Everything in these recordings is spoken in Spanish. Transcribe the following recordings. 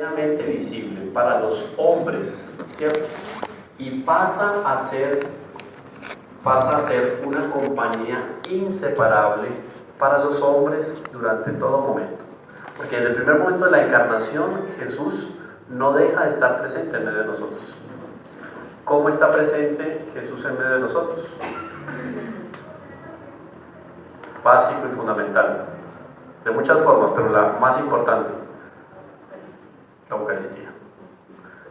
plenamente visible para los hombres, ¿cierto? Y pasa a ser una compañía inseparable para los hombres durante todo momento. Porque desde el primer momento de la encarnación, Jesús no deja de estar presente en medio de nosotros. ¿Cómo está presente Jesús en medio de nosotros? Básico y fundamental. De muchas formas, pero la más importante, la Eucaristía.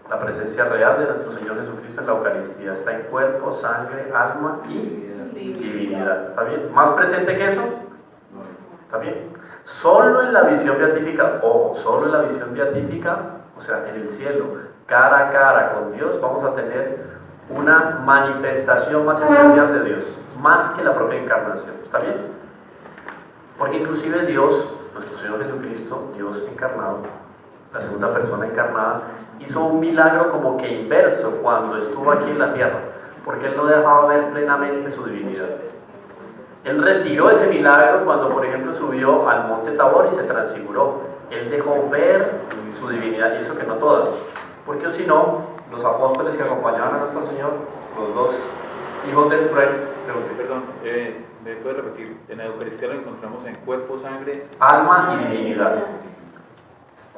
La presencia real de nuestro Señor Jesucristo en la Eucaristía está en cuerpo, sangre, alma y divinidad. ¿Está bien? ¿Más presente que eso? ¿Está bien? Solo en la visión beatífica, solo en la visión beatífica, o sea, en el cielo, cara a cara con Dios, vamos a tener una manifestación más especial de Dios, más que la propia encarnación. ¿Está bien? Porque inclusive Dios, nuestro Señor Jesucristo, Dios encarnado, la segunda persona encarnada, hizo un milagro como que inverso cuando estuvo aquí en la tierra, porque Él no dejaba ver plenamente su divinidad. Él retiró ese milagro cuando, por ejemplo, subió al monte Tabor y se transfiguró. Él dejó ver su divinidad, y eso que no toda, porque si no, los apóstoles que acompañaban a nuestro Señor, los dos hijos del trueno, perdón, ¿me puedes repetir? En la Eucaristía lo encontramos en cuerpo, sangre, alma y divinidad.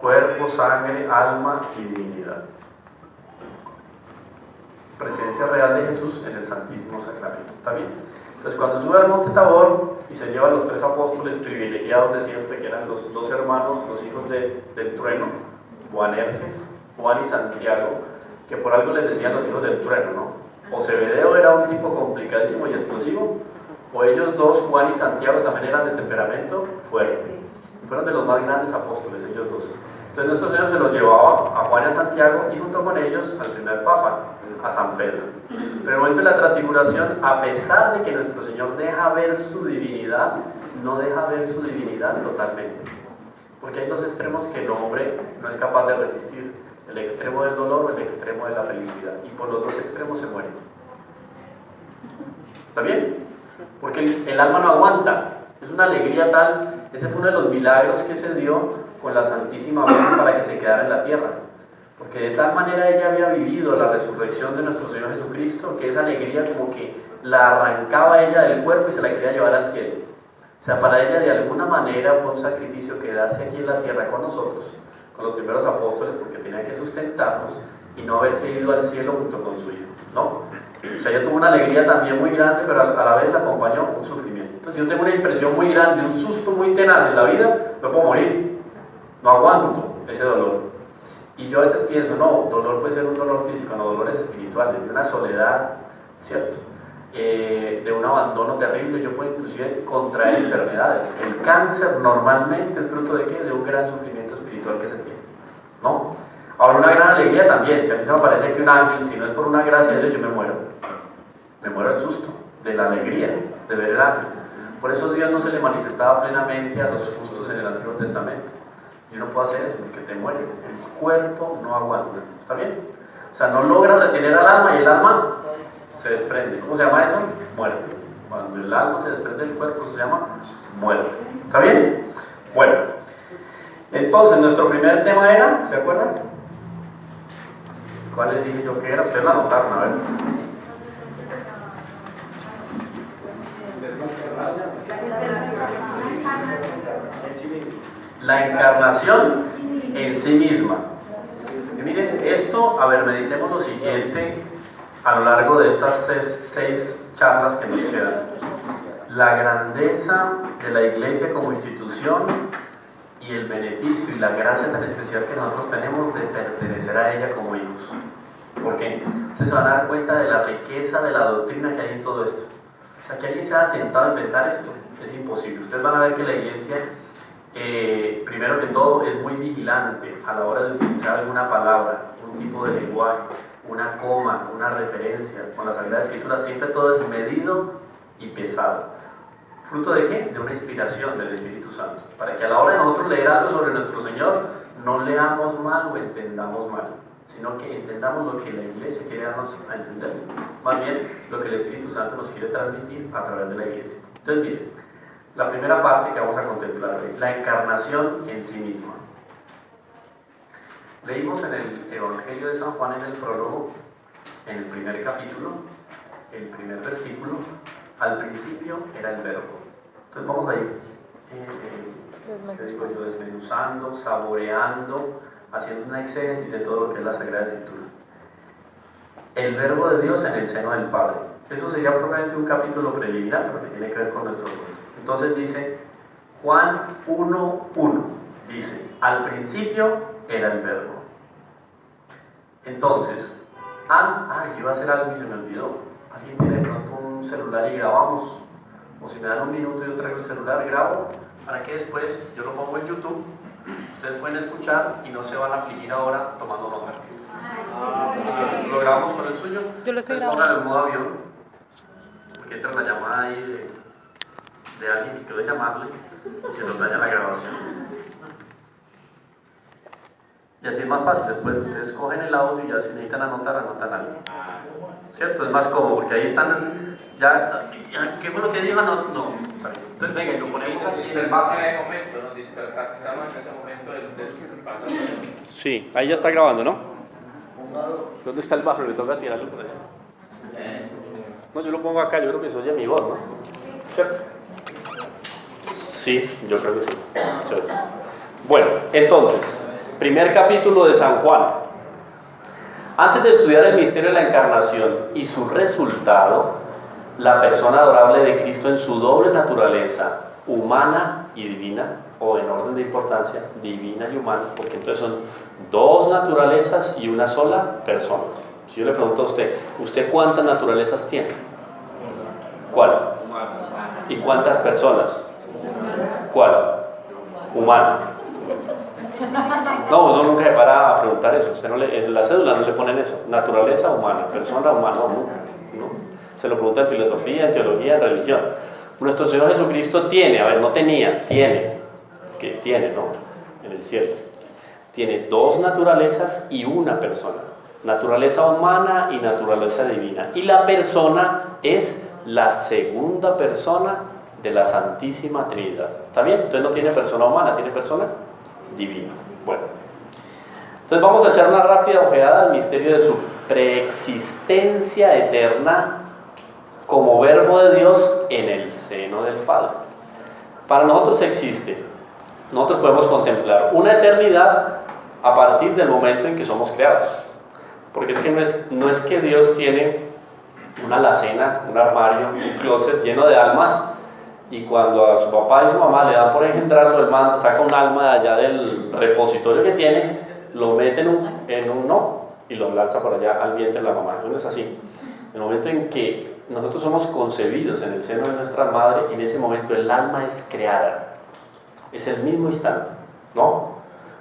Cuerpo, sangre, alma y divinidad. Presencia real de Jesús en el Santísimo Sacramento. ¿Está bien? Entonces, cuando sube al monte Tabor y se lleva a los tres apóstoles privilegiados de siempre, que eran los dos hermanos, los hijos del trueno, Boanerges, Juan y Santiago, que por algo les decían los hijos del trueno, ¿no? O Zebedeo era un tipo complicadísimo y explosivo, o ellos dos, Juan y Santiago, también eran de temperamento fuerte. Fueron de los más grandes apóstoles, ellos dos. Entonces nuestro Señor se los llevaba a Juan y a Santiago y junto con ellos al primer Papa, a San Pedro. Pero en el momento de la transfiguración, a pesar de que nuestro Señor deja ver su divinidad, no deja ver su divinidad totalmente. Porque hay dos extremos que el hombre no es capaz de resistir: el extremo del dolor o el extremo de la felicidad. Y por los dos extremos se muere. ¿Está bien? Porque el alma no aguanta. Es una alegría tal. Ese fue uno de los milagros que se dio con la Santísima Virgen para que se quedara en la tierra. Porque de tal manera ella había vivido la resurrección de nuestro Señor Jesucristo, que esa alegría como que la arrancaba ella del cuerpo y se la quería llevar al cielo. O sea, para ella de alguna manera fue un sacrificio quedarse aquí en la tierra con nosotros, con los primeros apóstoles, porque tenía que sustentarnos y no haberse ido al cielo junto con su hijo, ¿no? O sea, ella tuvo una alegría también muy grande, pero a la vez la acompañó un sufrimiento. Entonces yo tengo una impresión muy grande, un susto muy tenaz en la vida, me puedo morir, no aguanto ese dolor. Y yo a veces pienso, no, dolor puede ser un dolor físico, no, dolores espirituales, de una soledad, ¿cierto? De un abandono terrible. Yo puedo inclusive contraer enfermedades. El cáncer normalmente es fruto de ¿qué? De un gran sufrimiento espiritual que se tiene, ¿no? Ahora, una gran alegría también. Si a mí se me parece que un ángel, si no es por una gracia de Dios, yo me muero. Me muero del susto, de la alegría de ver el ángel. Por eso Dios no se le manifestaba plenamente a los justos en el Antiguo Testamento. Yo no puedo hacer eso porque te mueres. El cuerpo no aguanta. ¿Está bien? O sea, no logra retener al alma y el alma se desprende. ¿Cómo se llama eso? Muerte. Cuando el alma se desprende del cuerpo se llama muerte. ¿Está bien? Bueno. Entonces, nuestro primer tema era, ¿se acuerdan? ¿Cuál les dije yo que era? Ustedes la anotaron, a ver. La encarnación en sí misma. Y miren, esto, a ver, meditemos lo siguiente a lo largo de estas seis charlas que nos quedan. La grandeza de la Iglesia como institución y el beneficio y la gracia tan especial que nosotros tenemos de pertenecer a ella como hijos. ¿Por qué? Ustedes se van a dar cuenta de la riqueza de la doctrina que hay en todo esto. O sea, que alguien se haya sentado a inventar esto es imposible. Ustedes van a ver que la Iglesia, primero que todo, es muy vigilante a la hora de utilizar alguna palabra, un tipo de lenguaje, una coma, una referencia. Con la Sagrada Escritura siempre todo es medido y pesado. ¿Fruto de qué? De una inspiración del Espíritu Santo. Para que a la hora de nosotros leer algo sobre nuestro Señor, no leamos mal o entendamos mal, sino que entendamos lo que la Iglesia quiere darnos a entender. Más bien, lo que el Espíritu Santo nos quiere transmitir a través de la Iglesia. Entonces, miren, la primera parte que vamos a contemplar hoy, la encarnación en sí misma. Leímos en el Evangelio de San Juan, en el prólogo, en el primer capítulo, el primer versículo, al principio era el verbo. Entonces vamos a ir desmenuzando, saboreando, haciendo una exégesis de todo lo que es la Sagrada Escritura. El verbo de Dios en el seno del Padre. Eso sería probablemente un capítulo preliminar, pero que tiene que ver con nuestro punto. Entonces dice Juan 1:1, dice, al principio era el verbo. Entonces, yo iba a hacer algo y se me olvidó. ¿Alguien tiene de pronto un celular y grabamos? O si me dan un minuto y yo traigo el celular, grabo, para que después yo lo pongo en YouTube, ustedes pueden escuchar y no se van a afligir ahora tomando nota. ¿Lo grabamos con el suyo? Yo lo estoy grabando. grabando. En modo avión, porque entra una llamada ahí de alguien que quiere llamarle y se nos daña la grabación. Y así es más fácil, después ustedes cogen el audio y ya si necesitan anotar, anotan algo. ¿Cierto? Es más cómodo, porque ahí están, ¿qué fue lo que dijo? No. Entonces venga, y lo ponemos aquí en el mapa. Nos despertamos, estamos en ese momento del paso. Sí, ahí ya está grabando, ¿no? ¿Dónde está el buffer? Le toca tirarlo por allá. No, yo lo pongo acá, yo creo que se oye mi voz, ¿no? ¿Cierto? Sí, yo creo que sí. Se oye. Bueno, entonces, primer capítulo de San Juan. Antes de estudiar el misterio de la encarnación y su resultado, la persona adorable de Cristo en su doble naturaleza, humana y divina, o en orden de importancia, divina y humana, porque entonces son dos naturalezas y una sola persona. Si yo le pregunto a ¿usted cuántas naturalezas tiene? ¿Cuál? ¿Y cuántas personas? ¿Cuál? Humana. No, uno nunca se para a preguntar eso. Usted no en la cédula no le ponen eso. Naturaleza humana, persona humana, nunca. ¿No? Se lo pregunta en filosofía, en teología, en religión. Nuestro Señor Jesucristo tiene, que tiene, ¿no? En el cielo. Tiene dos naturalezas y una persona. Naturaleza humana y naturaleza divina. Y la persona es la segunda persona de la Santísima Trinidad. ¿Está bien? Entonces no tiene persona humana, tiene persona divina. Bueno, entonces vamos a echar una rápida ojeada al misterio de su preexistencia eterna como verbo de Dios en el seno del Padre. Para nosotros existe, nosotros podemos contemplar una eternidad a partir del momento en que somos creados, porque es que no es que Dios tiene una alacena, un armario, un closet lleno de almas, y cuando a su papá y su mamá le dan por engendrarlo, el man saca un alma de allá del repositorio que tiene, lo mete en un no y lo lanza por allá al vientre de la mamá. Eso no es así. En el momento en que nosotros somos concebidos en el seno de nuestra madre, en ese momento el alma es creada. Es el mismo instante, ¿no?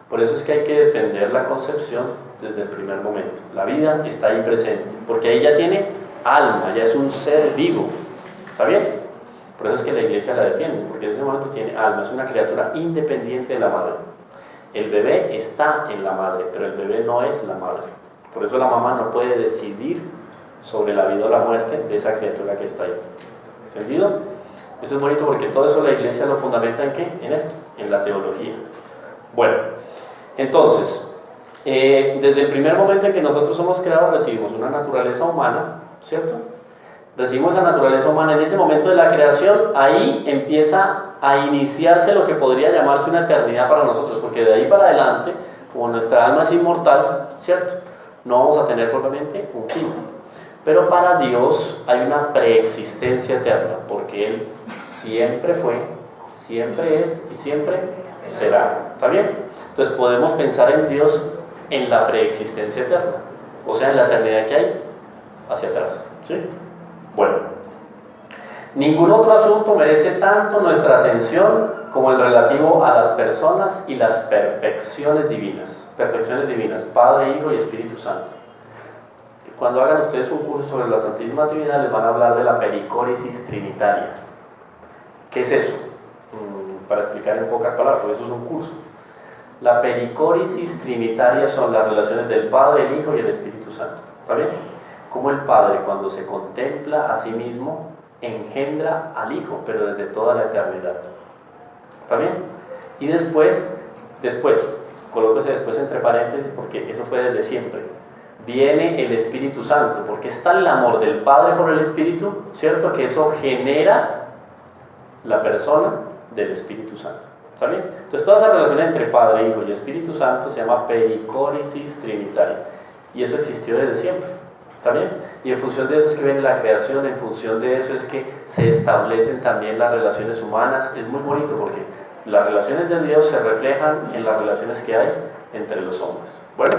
Por eso es que hay que defender la concepción desde el primer momento. La vida está ahí presente, porque ahí ya tiene alma, ya es un ser vivo. ¿Está bien? Por eso es que la iglesia la defiende, porque en ese momento tiene alma, es una criatura independiente de la madre. El bebé está en la madre, pero el bebé no es la madre. Por eso la mamá no puede decidir sobre la vida o la muerte de esa criatura que está ahí. ¿Entendido? Eso es bonito porque todo eso la iglesia lo fundamenta ¿en qué? En esto, en la teología. Bueno, entonces, desde el primer momento en que nosotros somos creados recibimos una naturaleza humana, ¿cierto? Recibimos esa naturaleza humana en ese momento de la creación, ahí empieza a iniciarse lo que podría llamarse una eternidad para nosotros, porque de ahí para adelante, como nuestra alma es inmortal, ¿cierto? No vamos a tener propiamente un fin. Pero para Dios hay una preexistencia eterna, porque Él siempre fue, siempre es y siempre será. ¿Está bien? Entonces podemos pensar en Dios en la preexistencia eterna, o sea, en la eternidad que hay hacia atrás. ¿Sí? Bueno, ningún otro asunto merece tanto nuestra atención como el relativo a las personas y las perfecciones divinas. Perfecciones divinas, Padre, Hijo y Espíritu Santo. Cuando hagan ustedes un curso sobre la Santísima Trinidad, les van a hablar de la pericóresis trinitaria. ¿Qué es eso? Para explicar en pocas palabras, porque eso es un curso. La pericóresis trinitaria son las relaciones del Padre, el Hijo y el Espíritu Santo. ¿Está bien? Como el Padre, cuando se contempla a sí mismo, engendra al Hijo, pero desde toda la eternidad. ¿Está bien? Y después, coloco ese después entre paréntesis porque eso fue desde siempre. Viene el Espíritu Santo, porque está el amor del Padre por el Espíritu, ¿cierto? Que eso genera la persona del Espíritu Santo. ¿Está bien? Entonces toda esa relación entre Padre, Hijo y Espíritu Santo se llama pericóresis trinitaria. Y eso existió desde siempre. ¿Está bien? Y en función de eso es que viene la creación, en función de eso es que se establecen también las relaciones humanas. Es muy bonito porque las relaciones de Dios se reflejan en las relaciones que hay entre los hombres. Bueno,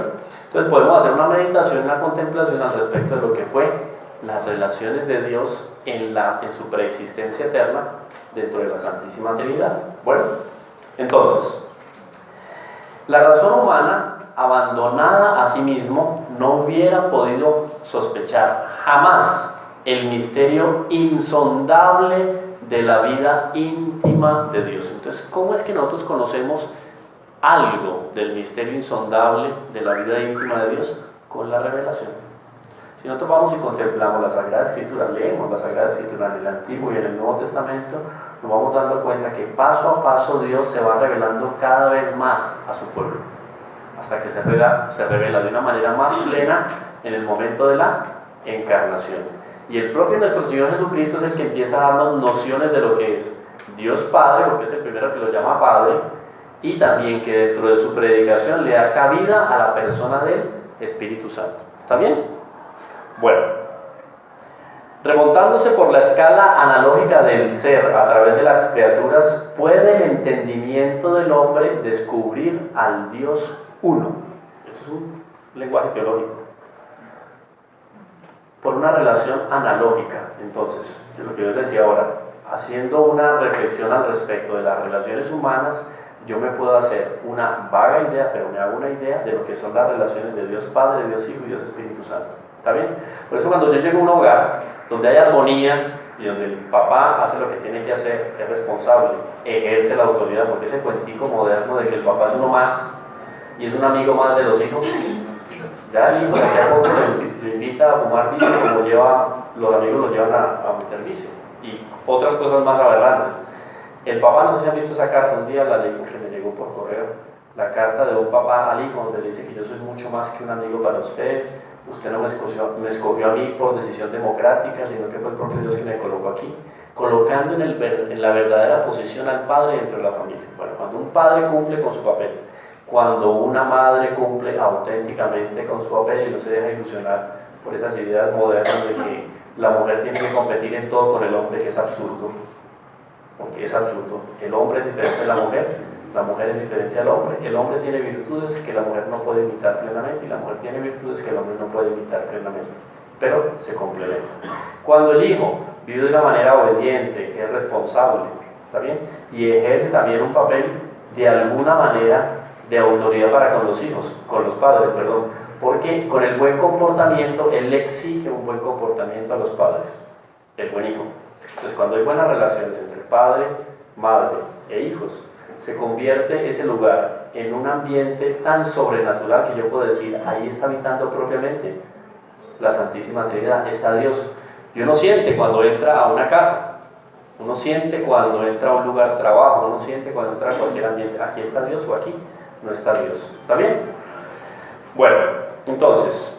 entonces podemos hacer una meditación, una contemplación al respecto de lo que fue las relaciones de Dios en su preexistencia eterna dentro de la Santísima Trinidad. Bueno, entonces, la razón humana abandonada a sí mismo no hubiera podido sospechar jamás el misterio insondable de la vida íntima de Dios. Entonces, ¿cómo es que nosotros conocemos algo del misterio insondable de la vida íntima de Dios? Con la revelación. Si nosotros vamos y contemplamos la Sagrada Escritura, leemos la Sagrada Escritura en el Antiguo y en el Nuevo Testamento, nos vamos dando cuenta que paso a paso Dios se va revelando cada vez más a su pueblo, hasta que se revela de una manera más plena en el momento de la encarnación. Y el propio nuestro Señor Jesucristo es el que empieza a darnos nociones de lo que es Dios Padre, porque es el primero que lo llama Padre, y también que dentro de su predicación le da cabida a la persona del Espíritu Santo. ¿Está bien? Bueno, remontándose por la escala analógica del ser a través de las criaturas, puede el entendimiento del hombre descubrir al Dios uno. Esto es un lenguaje teológico. Por una relación analógica. Entonces, lo que yo les decía ahora, haciendo una reflexión al respecto de las relaciones humanas, yo me puedo hacer una vaga idea, pero me hago una idea de lo que son las relaciones de Dios Padre, Dios Hijo y Dios Espíritu Santo. ¿Está bien? Por eso cuando yo llego a un hogar donde hay armonía y donde el papá hace lo que tiene que hacer, es responsable, ejerce la autoridad, porque ese cuentico moderno de que el papá es uno más y es un amigo más de los hijos, ya el hijo de aquí a poco le invita a fumar vicio, como los amigos lo llevan a meter vicio y otras cosas más aberrantes. El papá, no sé si han visto esa carta, un día la leí porque me llegó por correo, la carta de un papá al hijo donde le dice que yo soy mucho más que un amigo para usted no me escogió a mí por decisión democrática, sino que fue el propio Dios que me colocó aquí, colocando en la verdadera posición al padre dentro de la familia. Bueno, cuando un padre cumple con su papel, cuando una madre cumple auténticamente con su papel y no se deja ilusionar por esas ideas modernas de que la mujer tiene que competir en todo con el hombre, que es absurdo, porque es absurdo. El hombre es diferente de la mujer es diferente al hombre. El hombre tiene virtudes que la mujer no puede imitar plenamente y la mujer tiene virtudes que el hombre no puede imitar plenamente, pero se complementan. Cuando el hijo vive de una manera obediente, es responsable, ¿está bien? Y ejerce también un papel de alguna manera de autoridad para con los hijos, con los padres, perdón, porque con el buen comportamiento, él le exige un buen comportamiento a los padres, el buen hijo. Entonces, cuando hay buenas relaciones entre padre, madre e hijos, se convierte ese lugar en un ambiente tan sobrenatural que yo puedo decir, ahí está habitando propiamente la Santísima Trinidad, está Dios. Y uno siente cuando entra a una casa, uno siente cuando entra a un lugar de trabajo, uno siente cuando entra a cualquier ambiente, aquí está Dios o aquí no está Dios. ¿Está bien? Bueno, entonces,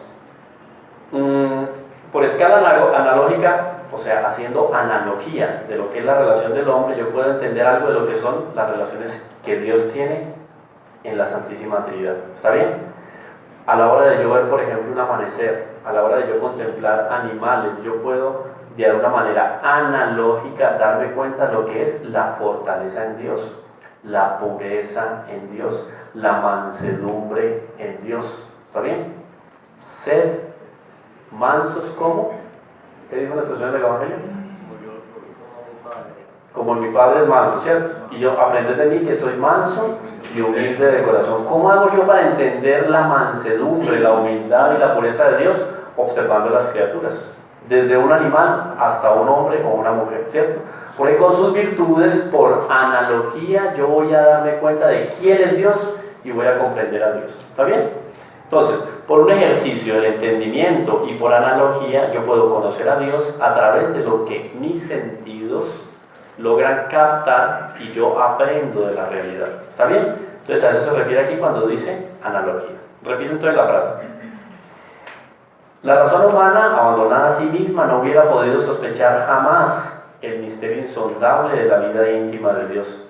por escala analógica, o sea, haciendo analogía de lo que es la relación del hombre, yo puedo entender algo de lo que son las relaciones que Dios tiene en la Santísima Trinidad. ¿Está bien? A la hora de yo ver, por ejemplo, un amanecer, a la hora de yo contemplar animales, yo puedo de alguna manera analógica darme cuenta de lo que es la fortaleza en Dios, la pureza en Dios, la mansedumbre en Dios. ¿Está bien? Sed mansos como... ¿Qué dijo nuestro Señor del Evangelio? Como mi Padre es manso, ¿cierto? Y yo aprended de mí que soy manso y humilde de corazón. ¿Cómo hago yo para entender la mansedumbre, la humildad y la pureza de Dios? Observando las criaturas, desde un animal hasta un hombre o una mujer, ¿cierto? Porque con sus virtudes, por analogía, yo voy a darme cuenta de quién es Dios y voy a comprender a Dios. ¿Está bien? Entonces, por un ejercicio del entendimiento y por analogía, yo puedo conocer a Dios a través de lo que mis sentidos logran captar y yo aprendo de la realidad. ¿Está bien? Entonces a eso se refiere aquí cuando dice analogía. Repito entonces la frase. La razón humana, abandonada a sí misma, no hubiera podido sospechar jamás el misterio insondable de la vida íntima de Dios.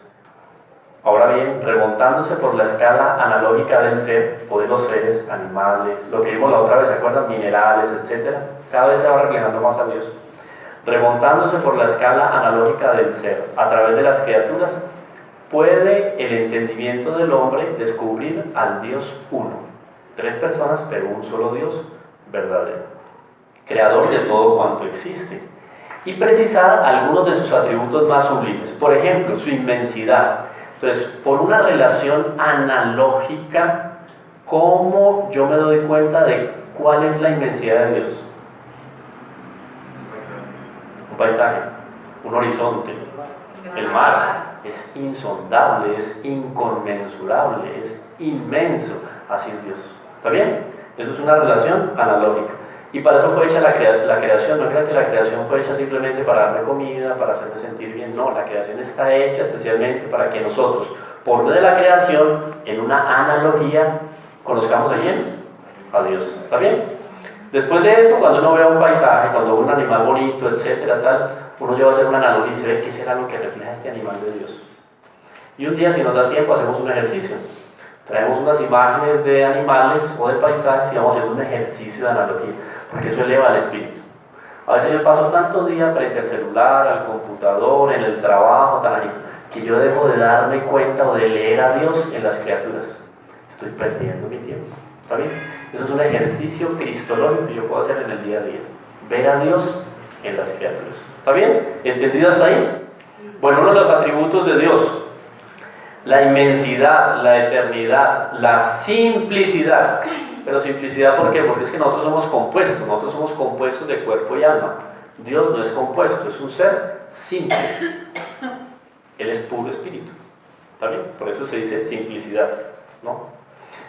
Ahora bien, remontándose por la escala analógica del ser, o de los seres, animales, lo que vimos la otra vez, ¿se acuerdan? Minerales, etc. Cada vez se va reflejando más a Dios. Remontándose por la escala analógica del ser, a través de las criaturas, puede el entendimiento del hombre descubrir al Dios uno. 3 personas, pero un solo Dios verdadero, creador de todo cuanto existe, y precisar algunos de sus atributos más sublimes. Por ejemplo, su inmensidad. Entonces, por una relación analógica, ¿cómo yo me doy cuenta de cuál es la inmensidad de Dios? Un paisaje, un horizonte, el mar. Es insondable, es inconmensurable, es inmenso. Así es Dios. ¿Está bien? Eso es una relación analógica. Y para eso fue hecha la creación. No crean que la creación fue hecha simplemente para darme comida, para hacerme sentir bien. No, la creación está hecha especialmente para que nosotros, por medio de la creación, en una analogía, conozcamos a quién, a Dios. ¿Está bien? Después de esto, cuando uno vea un paisaje, cuando ve un animal bonito, etcétera, tal, uno lleva a hacer una analogía y se ve qué será lo que refleja este animal de Dios. Y un día, si nos da tiempo, hacemos un ejercicio. Traemos unas imágenes de animales o de paisajes y vamos haciendo un ejercicio de analogía, porque eso eleva al espíritu. A veces yo paso tantos días frente al celular, al computador, en el trabajo, que yo dejo de darme cuenta o de leer a Dios en las criaturas. Estoy perdiendo mi tiempo. ¿Está bien? Eso es un ejercicio cristológico que yo puedo hacer en el día a día. Ver a Dios en las criaturas. ¿Está bien? ¿Entendido hasta ahí? Bueno, uno de los atributos de Dios: la inmensidad, la eternidad, la simplicidad. Pero simplicidad, ¿por qué? Porque es que nosotros somos compuestos de cuerpo y alma. Dios no es compuesto, es un ser simple. Él es puro espíritu. ¿Está bien? Por eso se dice simplicidad, ¿no?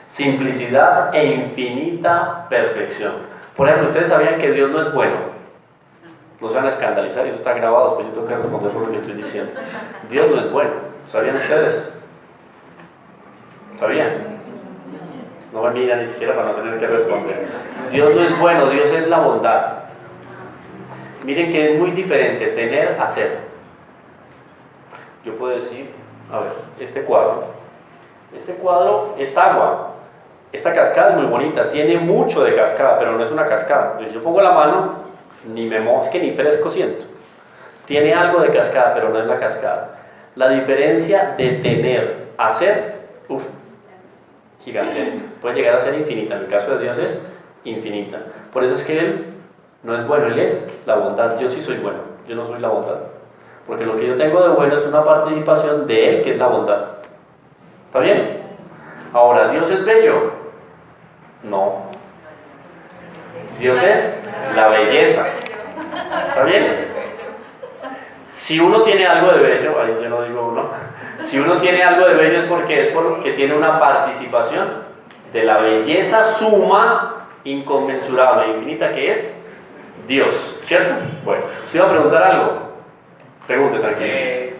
Simplicidad e infinita perfección. Por ejemplo, ¿ustedes sabían que Dios no es bueno? No se van a escandalizar, y eso está grabado, después yo tengo que responder por lo que estoy diciendo. Dios no es bueno. ¿Sabían ustedes? ¿Sabían? No me miran ni siquiera para no tener que responder. Dios no es bueno, Dios es la bondad. Miren que es muy diferente tener a ser. Yo puedo decir, a ver, este cuadro es agua. Esta cascada es muy bonita, tiene mucho de cascada, pero no es una cascada. Entonces yo pongo la mano, ni me mojo, es que ni fresco siento. Tiene algo de cascada, pero no es la cascada. La diferencia de tener a ser, gigantesca. Puede llegar a ser infinita. En el caso de Dios es infinita. Por eso es que Él no es bueno, Él es la bondad. Yo sí soy bueno, yo no soy la bondad. Porque lo que yo tengo de bueno es una participación de Él, que es la bondad. ¿Está bien? Ahora, ¿Dios es bello? No. Dios es la belleza. ¿Está bien? Si uno tiene algo de bello, ahí yo no digo uno, si uno tiene algo de bello es porque tiene una participación de la belleza suma, inconmensurable, infinita, que es Dios, ¿cierto? Bueno, ¿usted iba a preguntar algo? Pregunte, tranquilo.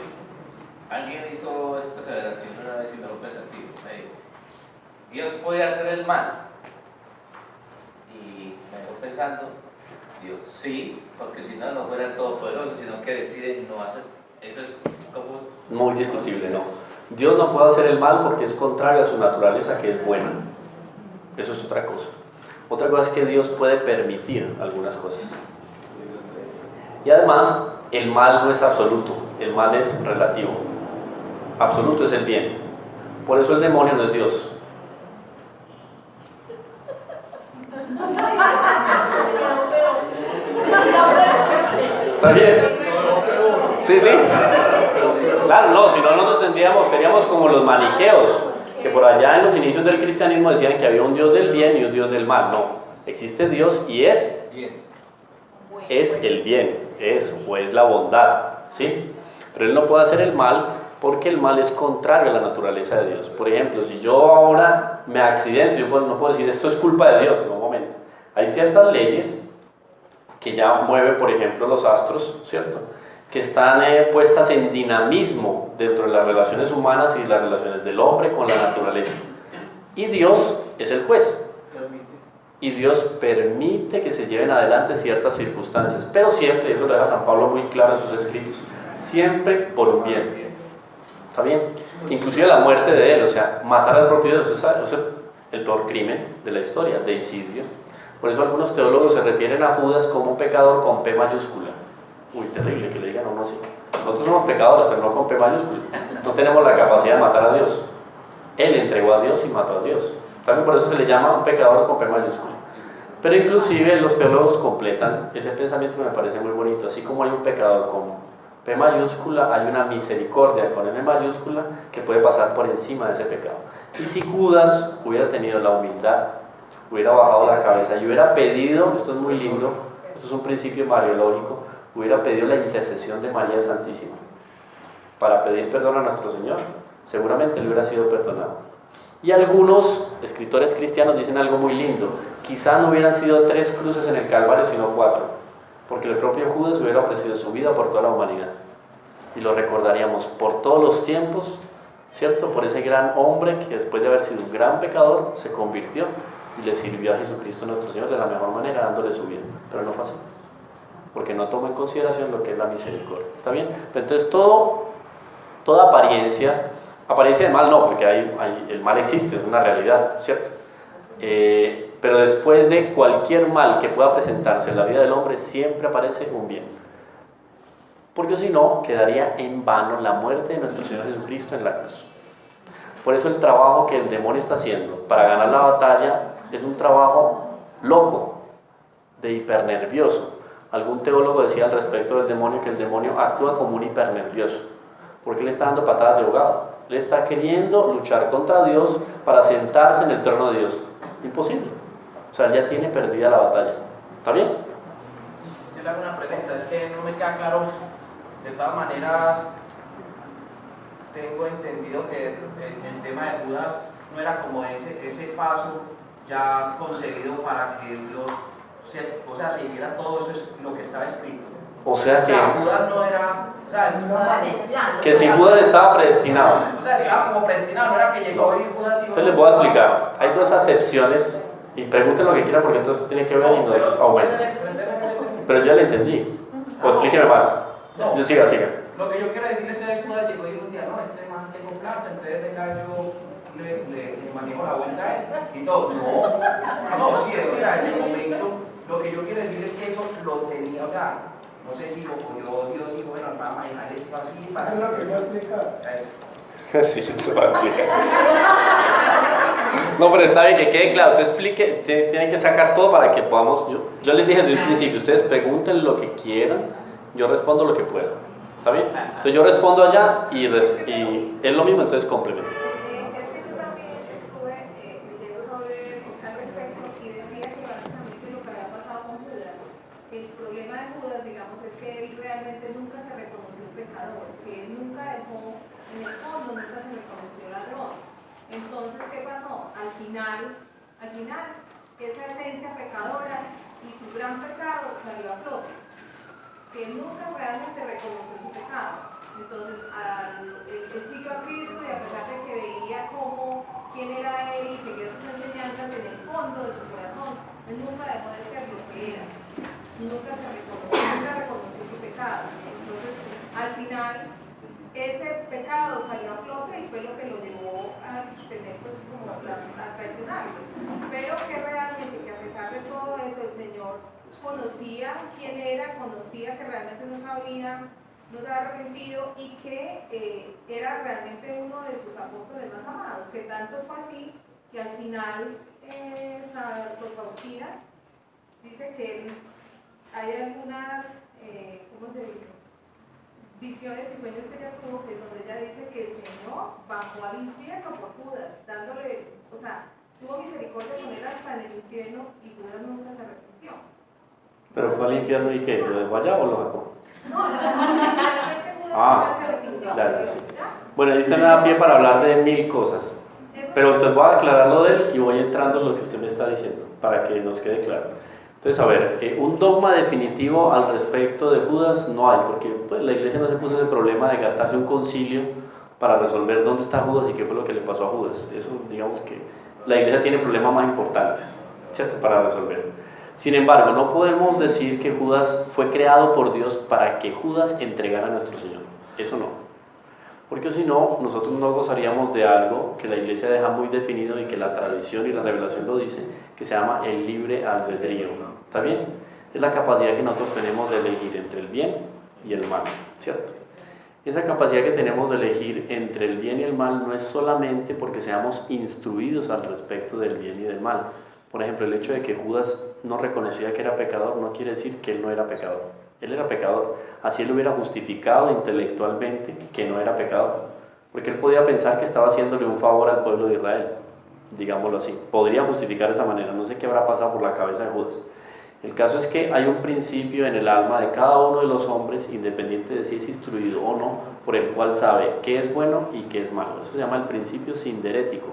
Alguien hizo esta federación una vez y me lo pensativo. Me dijo, Dios puede hacer el mal. Y me dejó pensando, digo, sí, porque si no, no fuera todopoderoso, sino que decide no hacer. Eso es como... Muy discutible, ¿no? Dios no puede hacer el mal porque es contrario a su naturaleza, que es buena. Eso es otra cosa. Otra cosa es que Dios puede permitir algunas cosas. Y además, el mal no es absoluto, el mal es relativo. Absoluto es el bien. Por eso el demonio no es Dios. ¿Está bien? Sí, sí. Claro, no, si no nos tendríamos, seríamos como los maniqueos, que por allá en los inicios del cristianismo decían que había un Dios del bien y un Dios del mal. No, existe Dios y es el bien, o es la bondad, ¿sí? Pero Él no puede hacer el mal porque el mal es contrario a la naturaleza de Dios. Por ejemplo, si yo ahora me accidento, yo no puedo decir esto es culpa de Dios, no, un momento. Hay ciertas leyes que ya mueven, por ejemplo, los astros, ¿cierto? que están puestas en dinamismo dentro de las relaciones humanas y las relaciones del hombre con la naturaleza. Y Dios es el juez. Y Dios permite que se lleven adelante ciertas circunstancias, pero siempre, eso lo deja San Pablo muy claro en sus escritos, siempre por un bien. ¿Está bien? Inclusive la muerte de él, o sea, matar al propio Dios, eso es el peor crimen de la historia, deicidio. Por eso algunos teólogos se refieren a Judas como un pecador con P mayúscula. Uy, terrible que le digan a uno así. Nosotros somos pecadores, pero no con P mayúscula. No tenemos la capacidad de matar a Dios. Él entregó a Dios y mató a Dios. También por eso se le llama un pecador con P mayúscula. Pero inclusive los teólogos completan ese pensamiento que me parece muy bonito. Así como hay un pecador con P mayúscula, hay una misericordia con M mayúscula que puede pasar por encima de ese pecado. Y si Judas hubiera tenido la humildad, hubiera bajado la cabeza y hubiera pedido, esto es muy lindo, esto es un principio mariológico, hubiera pedido la intercesión de María Santísima para pedir perdón a nuestro Señor, seguramente le hubiera sido perdonado. Y algunos escritores cristianos dicen algo muy lindo: quizá no hubieran sido 3 cruces en el Calvario, sino 4, porque el propio Judas hubiera ofrecido su vida por toda la humanidad. Y lo recordaríamos por todos los tiempos, ¿cierto? Por ese gran hombre que después de haber sido un gran pecador, se convirtió y le sirvió a Jesucristo nuestro Señor de la mejor manera, dándole su vida. Pero no fue así, porque no tomó en consideración lo que es la misericordia. ¿Está bien? Pero entonces toda apariencia de mal no, porque el mal existe, es una realidad, ¿cierto? Pero después de cualquier mal que pueda presentarse en la vida del hombre, siempre aparece un bien. Porque si no, quedaría en vano la muerte de nuestro Señor Jesucristo en la cruz. Por eso el trabajo que el demonio está haciendo para ganar la batalla es un trabajo loco, de hipernervioso. Algún teólogo decía al respecto del demonio que el demonio actúa como un hipernervioso, porque le está dando patadas de ahogado. Le está queriendo luchar contra Dios para sentarse en el trono de Dios. Imposible. O sea, él ya tiene perdida la batalla. ¿Está bien? Yo le hago una pregunta, es que no me queda claro. De todas maneras, tengo entendido que el tema de Judas no era como ese paso ya conseguido para que Dios siguiera todo eso, es lo que estaba escrito. O sea que Judas no era... que si Judas estaba predestinado. O sea, estaba como predestinado, no era que llegó y Judas dijo... Entonces les voy a explicar. Hay 2 acepciones, y pregunten lo que quieran porque entonces tiene que ver y nos aumenta. Pero yo ya le entendí. O explíqueme más. Yo siga. Lo que yo quiero decirles es que Judas llegó y dijo un día, no, este man tengo plata, entonces venga, yo le manejo la vuelta a él y todo. No, sí, o sea, en el momento, lo que yo quiero decir es que eso lo tenía, o sea, no sé si lo cogió Dios y bueno, va a manejar esto así para... Eso es lo que yo explico. Sí, se va a explicar. No, pero está bien que quede claro, usted explique, tiene que sacar todo para que podamos... Yo les dije desde el principio, ustedes pregunten lo que quieran, yo respondo lo que pueda. ¿Está bien? Entonces yo respondo allá y es lo mismo, entonces complemento. Es que yo también estuve leyendo sobre al respecto y decía que básicamente lo que había pasado con Judas, el problema de Judas, digamos, es que él realmente nunca se reconoció pecador, que él nunca dejó, en el fondo nunca se reconoció ladrón. Entonces, ¿qué pasó? Al final, esa esencia pecadora y su gran pecado salió a flote, que nunca realmente reconoció su pecado. Entonces, él siguió a Cristo y a pesar de que veía quién era él y seguía sus enseñanzas, en el fondo de su corazón, él nunca dejó de ser lo que era. Nunca reconoció su pecado. Entonces, al final, ese pecado salió a flote y fue lo que lo llevó a tener, pues, como a traicionarlo. Pero que realmente, que a pesar de todo eso, el Señor conocía quién era, conocía que realmente no se había arrepentido y que era realmente uno de sus apóstoles más amados, que tanto fue así que al final Sor Faustina dice que hay algunas, ¿cómo se dice? Visiones y sueños que ella tuvo, que donde ella dice que el Señor bajó al infierno por Judas, dándole, o sea, tuvo misericordia con él hasta en el infierno y Judas nunca se arrepintió. ¿Pero fue al infierno y qué? ¿Lo dejó allá o lo sacó? No, realmente Judas nunca se arrepintió. Claro, sí. Bueno, ahí usted me da pie para hablar de 1000 cosas. Pero entonces voy a aclarar lo de él y voy entrando en lo que usted me está diciendo, para que nos quede claro. Entonces, a ver, un dogma definitivo al respecto de Judas no hay, porque pues, la iglesia no se puso ese problema de gastarse un concilio para resolver dónde está Judas y qué fue lo que le pasó a Judas. Eso, digamos que la iglesia tiene problemas más importantes, ¿cierto?, para resolver. Sin embargo, no podemos decir que Judas fue creado por Dios para que Judas entregara a nuestro Señor. Eso no. Porque si no, nosotros no gozaríamos de algo que la iglesia deja muy definido y que la tradición y la revelación lo dice, que se llama el libre albedrío. ¿Está bien? Es la capacidad que nosotros tenemos de elegir entre el bien y el mal, ¿cierto? Esa capacidad que tenemos de elegir entre el bien y el mal no es solamente porque seamos instruidos al respecto del bien y del mal. Por ejemplo, el hecho de que Judas no reconocía que era pecador no quiere decir que él no era pecador. Él era pecador, así él hubiera justificado intelectualmente que no era pecador, porque él podía pensar que estaba haciéndole un favor al pueblo de Israel, digámoslo así, podría justificar de esa manera, no sé qué habrá pasado por la cabeza de Judas. El caso es que hay un principio en el alma de cada uno de los hombres, independiente de si es instruido o no, por el cual sabe qué es bueno y qué es malo. Eso se llama el principio sinderético,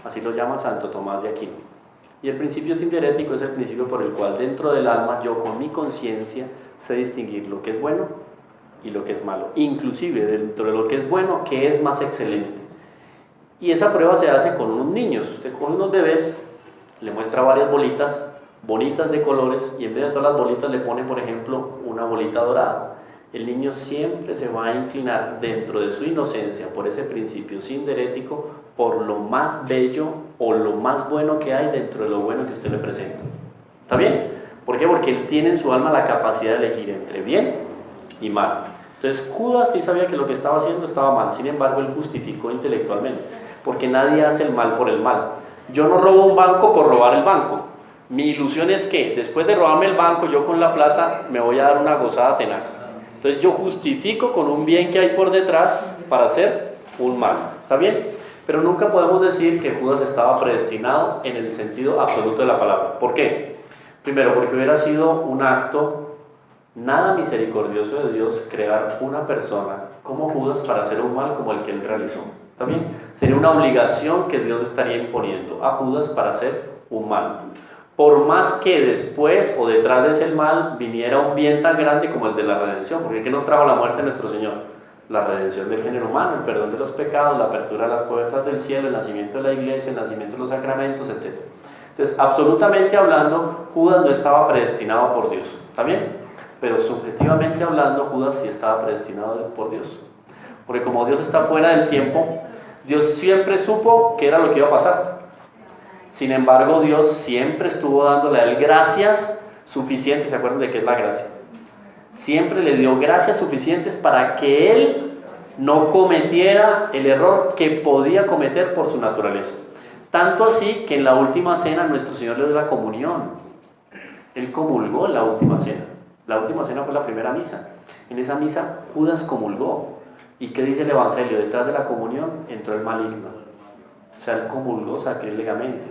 así lo llama Santo Tomás de Aquino. Y el principio sinderético es el principio por el cual dentro del alma yo con mi conciencia sé distinguir lo que es bueno y lo que es malo. Inclusive dentro de lo que es bueno, qué es más excelente. Y esa prueba se hace con unos niños. Usted coge unos bebés, le muestra varias bolitas bonitas de colores y en vez de todas las bolitas le pone, por ejemplo, una bolita dorada. El niño siempre se va a inclinar dentro de su inocencia por ese principio sinderético por lo más bello o lo más bueno que hay dentro de lo bueno que usted le presenta. ¿Está bien? ¿Por qué? Porque él tiene en su alma la capacidad de elegir entre bien y mal. Entonces Judas sí sabía que lo que estaba haciendo estaba mal, sin embargo él justificó intelectualmente, porque nadie hace el mal por el mal. Yo no robo un banco por robar el banco. Mi ilusión es que después de robarme el banco, yo con la plata me voy a dar una gozada tenaz. Entonces yo justifico con un bien que hay por detrás para hacer un mal. ¿Está bien? Pero nunca podemos decir que Judas estaba predestinado en el sentido absoluto de la palabra. ¿Por qué? Primero, porque hubiera sido un acto nada misericordioso de Dios crear una persona como Judas para hacer un mal como el que él realizó. ¿Está bien? Sería una obligación que Dios estaría imponiendo a Judas para hacer un mal. Por más que después o detrás de ese mal viniera un bien tan grande como el de la redención, porque ¿qué nos trajo la muerte de nuestro Señor? La redención del género humano, el perdón de los pecados, la apertura de las puertas del cielo, el nacimiento de la iglesia, el nacimiento de los sacramentos, etc. Entonces, absolutamente hablando, Judas no estaba predestinado por Dios, ¿está bien? Pero subjetivamente hablando, Judas sí estaba predestinado por Dios, porque como Dios está fuera del tiempo, Dios siempre supo qué era lo que iba a pasar. Sin embargo, Dios siempre estuvo dándole a él gracias suficientes. ¿Se acuerdan de qué es la gracia? Siempre le dio gracias suficientes para que él no cometiera el error que podía cometer por su naturaleza. Tanto así que en la última cena nuestro Señor le dio la comunión. Él comulgó en la última cena. La última cena fue la primera misa. En esa misa Judas comulgó. ¿Y qué dice el Evangelio? Detrás de la comunión entró el maligno. O sea, él comulgó sacrílegamente.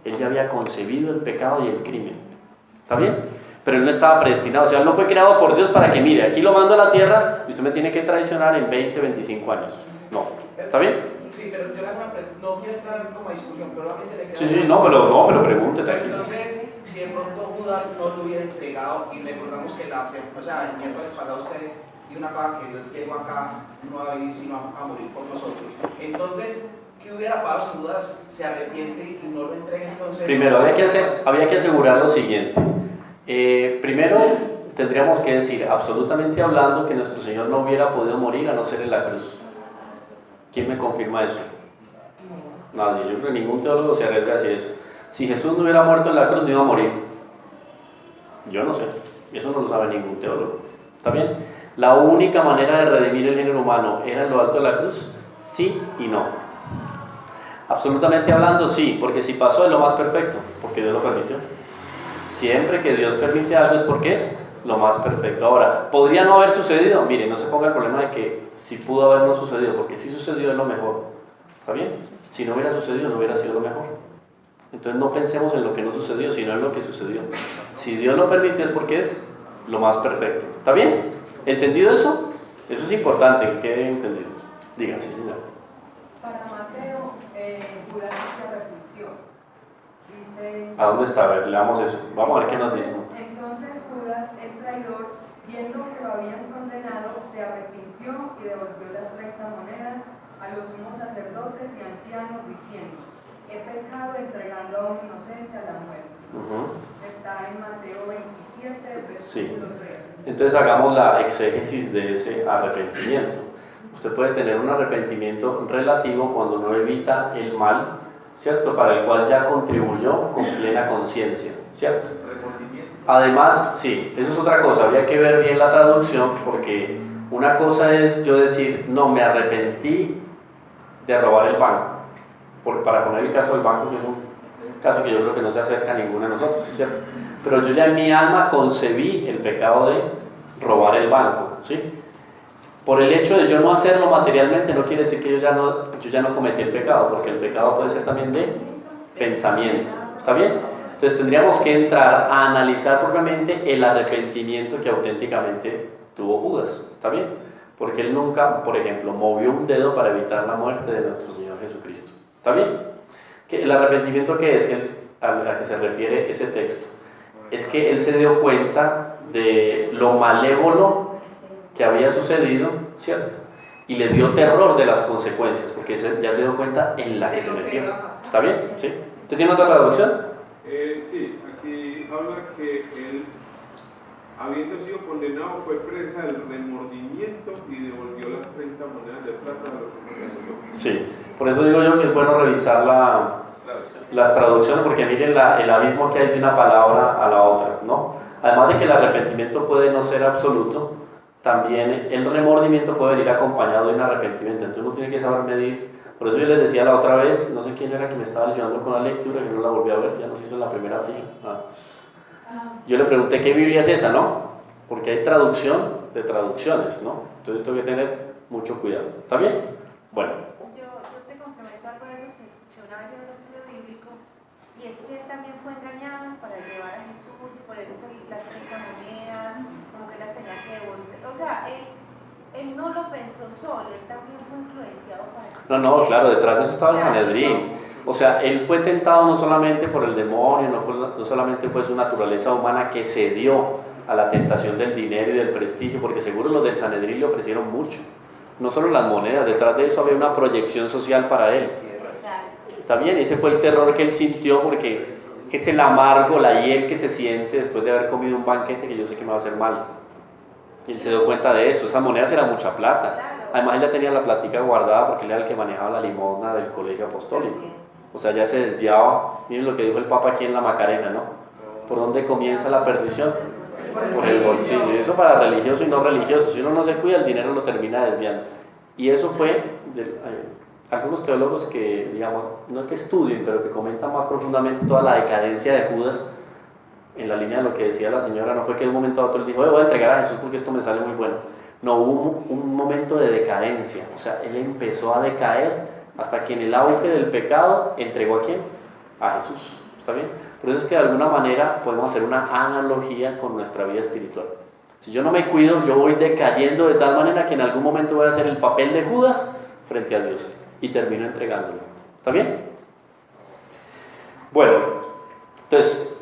Él ya había concebido el pecado y el crimen. ¿Está bien? Pero él no estaba predestinado. O sea, él no fue creado por Dios para que, mire, aquí lo mando a la tierra y usted me tiene que traicionar en 20, 25 años. No. ¿Está bien? Sí, pero yo no quiero entrar como a discusión, pero realmente le queda... Sí, pero pregunte, tranquilo. Entonces, si de pronto Judas no lo hubiera entregado, y recordamos que el miércoles pasado usted dio una paga que Dios llegó acá no a vivir sino a morir por nosotros. Entonces, ¿qué hubiera pasado si Judas se arrepiente y no lo entrega? Entonces, primero, había que asegurar lo siguiente. Primero, tendríamos que decir, absolutamente hablando, que nuestro Señor no hubiera podido morir a no ser en la cruz. ¿Quién me confirma eso? Nadie. Yo creo que ningún teólogo se arriesga a decir eso. Si Jesús no hubiera muerto en la cruz, no iba a morir. Yo no sé. Eso no lo sabe ningún teólogo. ¿Está bien? La única manera de redimir el género humano era en lo alto de la cruz. Sí y no. Absolutamente hablando, sí, porque si pasó es lo más perfecto, porque Dios lo permitió. Siempre que Dios permite algo es porque es lo más perfecto. Ahora, ¿podría no haber sucedido? Mire, no se ponga el problema de que si pudo haber no sucedido, porque si sucedió es lo mejor. ¿Está bien? Si no hubiera sucedido, no hubiera sido lo mejor. Entonces no pensemos en lo que no sucedió, sino en lo que sucedió. Si Dios lo permitió es porque es lo más perfecto. ¿Está bien? ¿Entendido eso? Eso es importante que quede entendido. Diga, sí, señor. Para Mateo, Judas se arrepintió. Dice... ¿A dónde está? A ver, leamos eso. Vamos a ver qué nos dice. En habían condenado, se arrepintió y devolvió las 30 monedas a los sumos sacerdotes y ancianos, diciendo: he pecado entregando a un inocente a la muerte. Está en Mateo 27, versículo 3. Entonces hagamos la exégesis de ese arrepentimiento. Usted puede tener un arrepentimiento relativo cuando no evita el mal, ¿cierto? Para el cual ya contribuyó con plena conciencia, ¿cierto? Además, sí, eso es otra cosa, habría que ver bien la traducción, porque una cosa es yo decir, no, me arrepentí de robar el banco, para poner el caso del banco, que es un caso que yo creo que no se acerca a ninguno de nosotros, ¿cierto? Pero yo ya en mi alma concebí el pecado de robar el banco, ¿sí? Por el hecho de yo no hacerlo materialmente no quiere decir que yo ya no cometí el pecado, porque el pecado puede ser también de pensamiento, ¿está bien? Entonces tendríamos que entrar a analizar propiamente el arrepentimiento que auténticamente tuvo Judas, ¿está bien? Porque él nunca, por ejemplo, movió un dedo para evitar la muerte de nuestro Señor Jesucristo, ¿está bien? ¿El arrepentimiento qué es? A que se refiere ese texto es que él se dio cuenta de lo malévolo que había sucedido, ¿cierto? Y le dio terror de las consecuencias, porque ya se dio cuenta en la que se metió. ¿Está bien? ¿Sí? ¿Usted tiene otra traducción? Sí, aquí habla que él, habiendo sido condenado, fue presa del remordimiento y devolvió las 30 monedas de plata a los hombres. Sí, por eso digo yo que es bueno revisar las traducciones, porque miren el abismo que hay de una palabra a la otra, ¿no? Además de que el arrepentimiento puede no ser absoluto, también el remordimiento puede venir acompañado de un arrepentimiento, entonces uno tiene que saber medir. Por eso yo les decía la otra vez, no sé quién era que me estaba ayudando con la lectura, que no la volví a ver, ya nos hizo en la primera fila. Yo le pregunté qué Biblia es esa, ¿no? Porque hay traducción de traducciones, ¿no? Entonces tengo que tener mucho cuidado. ¿Está bien? Bueno. Yo te complemento algo de eso que escuché una vez en un estudio bíblico, y es que él también fue engañado para llevar a Jesús, y por eso las 30 monedas, como que las tenía que devolver. O sea, él no lo pensó solo, él también fue influenciado para... No, claro, detrás de eso estaba el Sanedrín. O sea, él fue tentado no solamente por el demonio, no solamente fue su naturaleza humana que cedió a la tentación del dinero y del prestigio, porque seguro los del Sanedrín le ofrecieron mucho. No solo las monedas, detrás de eso había una proyección social para él. Está bien, ese fue el terror que él sintió, porque es el amargo, la hiel que se siente después de haber comido un banquete que yo sé que me va a hacer mal. Y él se dio cuenta de eso, esas monedas eran mucha plata. Además él ya tenía la platica guardada porque él era el que manejaba la limosna del colegio apostólico. O sea, ya se desviaba. Miren lo que dijo el Papa aquí en la Macarena, ¿no? ¿Por dónde comienza la perdición? Por el bolsillo. Y eso para religioso y no religioso. Si uno no se cuida, el dinero lo termina desviando. Y eso fue algunos teólogos que, digamos, no que estudien, pero que comentan más profundamente toda la decadencia de Judas, en la línea de lo que decía la señora. No fue que de un momento a otro él dijo, voy a entregar a Jesús porque esto me sale muy bueno. No, hubo un momento de decadencia. O sea, él empezó a decaer hasta que en el auge del pecado entregó ¿a quién? A Jesús. ¿Está bien? Por eso es que de alguna manera podemos hacer una analogía con nuestra vida espiritual. Si yo no me cuido, yo voy decayendo de tal manera que en algún momento voy a hacer el papel de Judas frente a Dios y termino entregándolo. ¿Está bien? Bueno, entonces,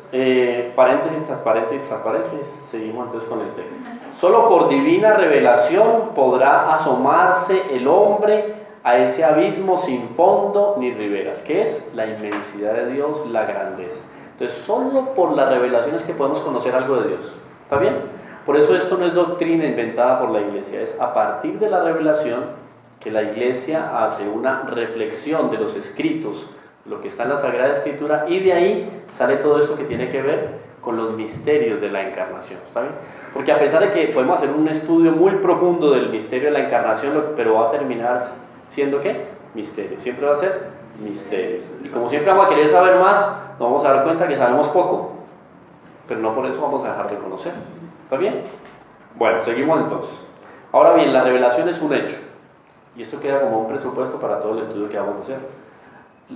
paréntesis tras paréntesis tras paréntesis, seguimos entonces con el texto. Solo por divina revelación podrá asomarse el hombre a ese abismo sin fondo ni riberas, que es la inmensidad de Dios, la grandeza. Entonces, solo por las revelaciones que podemos conocer algo de Dios. ¿Está bien? Por eso esto no es doctrina inventada por la iglesia, es a partir de la revelación que la iglesia hace una reflexión de los escritos, lo que está en la Sagrada Escritura, y de ahí sale todo esto que tiene que ver con los misterios de la encarnación. ¿Está bien? Porque a pesar de que podemos hacer un estudio muy profundo del misterio de la encarnación, pero va a terminar siendo ¿qué? Misterio. Siempre va a ser misterio. Y como siempre vamos a querer saber más, nos vamos a dar cuenta que sabemos poco, pero no por eso vamos a dejar de conocer. ¿Está bien? Bueno, seguimos entonces. Ahora bien, la revelación es un hecho, y esto queda como un presupuesto para todo el estudio que vamos a hacer.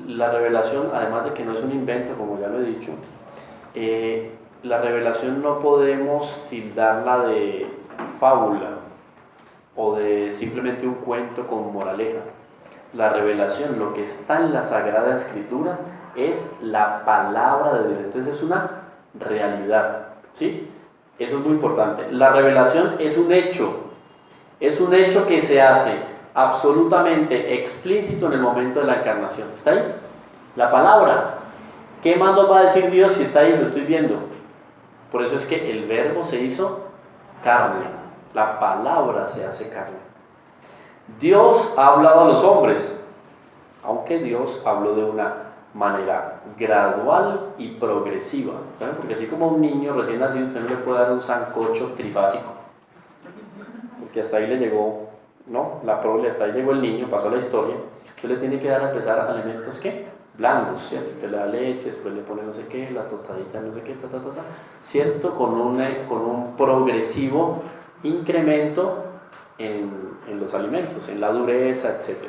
La revelación, además de que no es un invento, como ya lo he dicho, la revelación no podemos tildarla de fábula o de simplemente un cuento con moraleja. La revelación, lo que está en la Sagrada Escritura, es la palabra de Dios. Entonces es una realidad, ¿sí? Eso es muy importante. La revelación es un hecho que se hace absolutamente explícito en el momento de la encarnación. ¿Está ahí? La palabra. ¿Qué más nos va a decir Dios si está ahí? Lo estoy viendo. Por eso es que el verbo se hizo carne. La palabra se hace carne. Dios ha hablado a los hombres, aunque Dios habló de una manera gradual y progresiva. ¿Saben? Porque así como a un niño recién nacido usted no le puede dar un sancocho trifásico, porque hasta ahí le llegó, ¿no? La prole, hasta ahí llegó el niño, pasó la historia. Usted le tiene que dar a empezar alimentos, ¿qué? Blandos, ¿cierto? Usted le da leche, después le pone no sé qué, las tostaditas no sé qué, ¿cierto? Con un progresivo incremento en los alimentos, en la dureza, etc.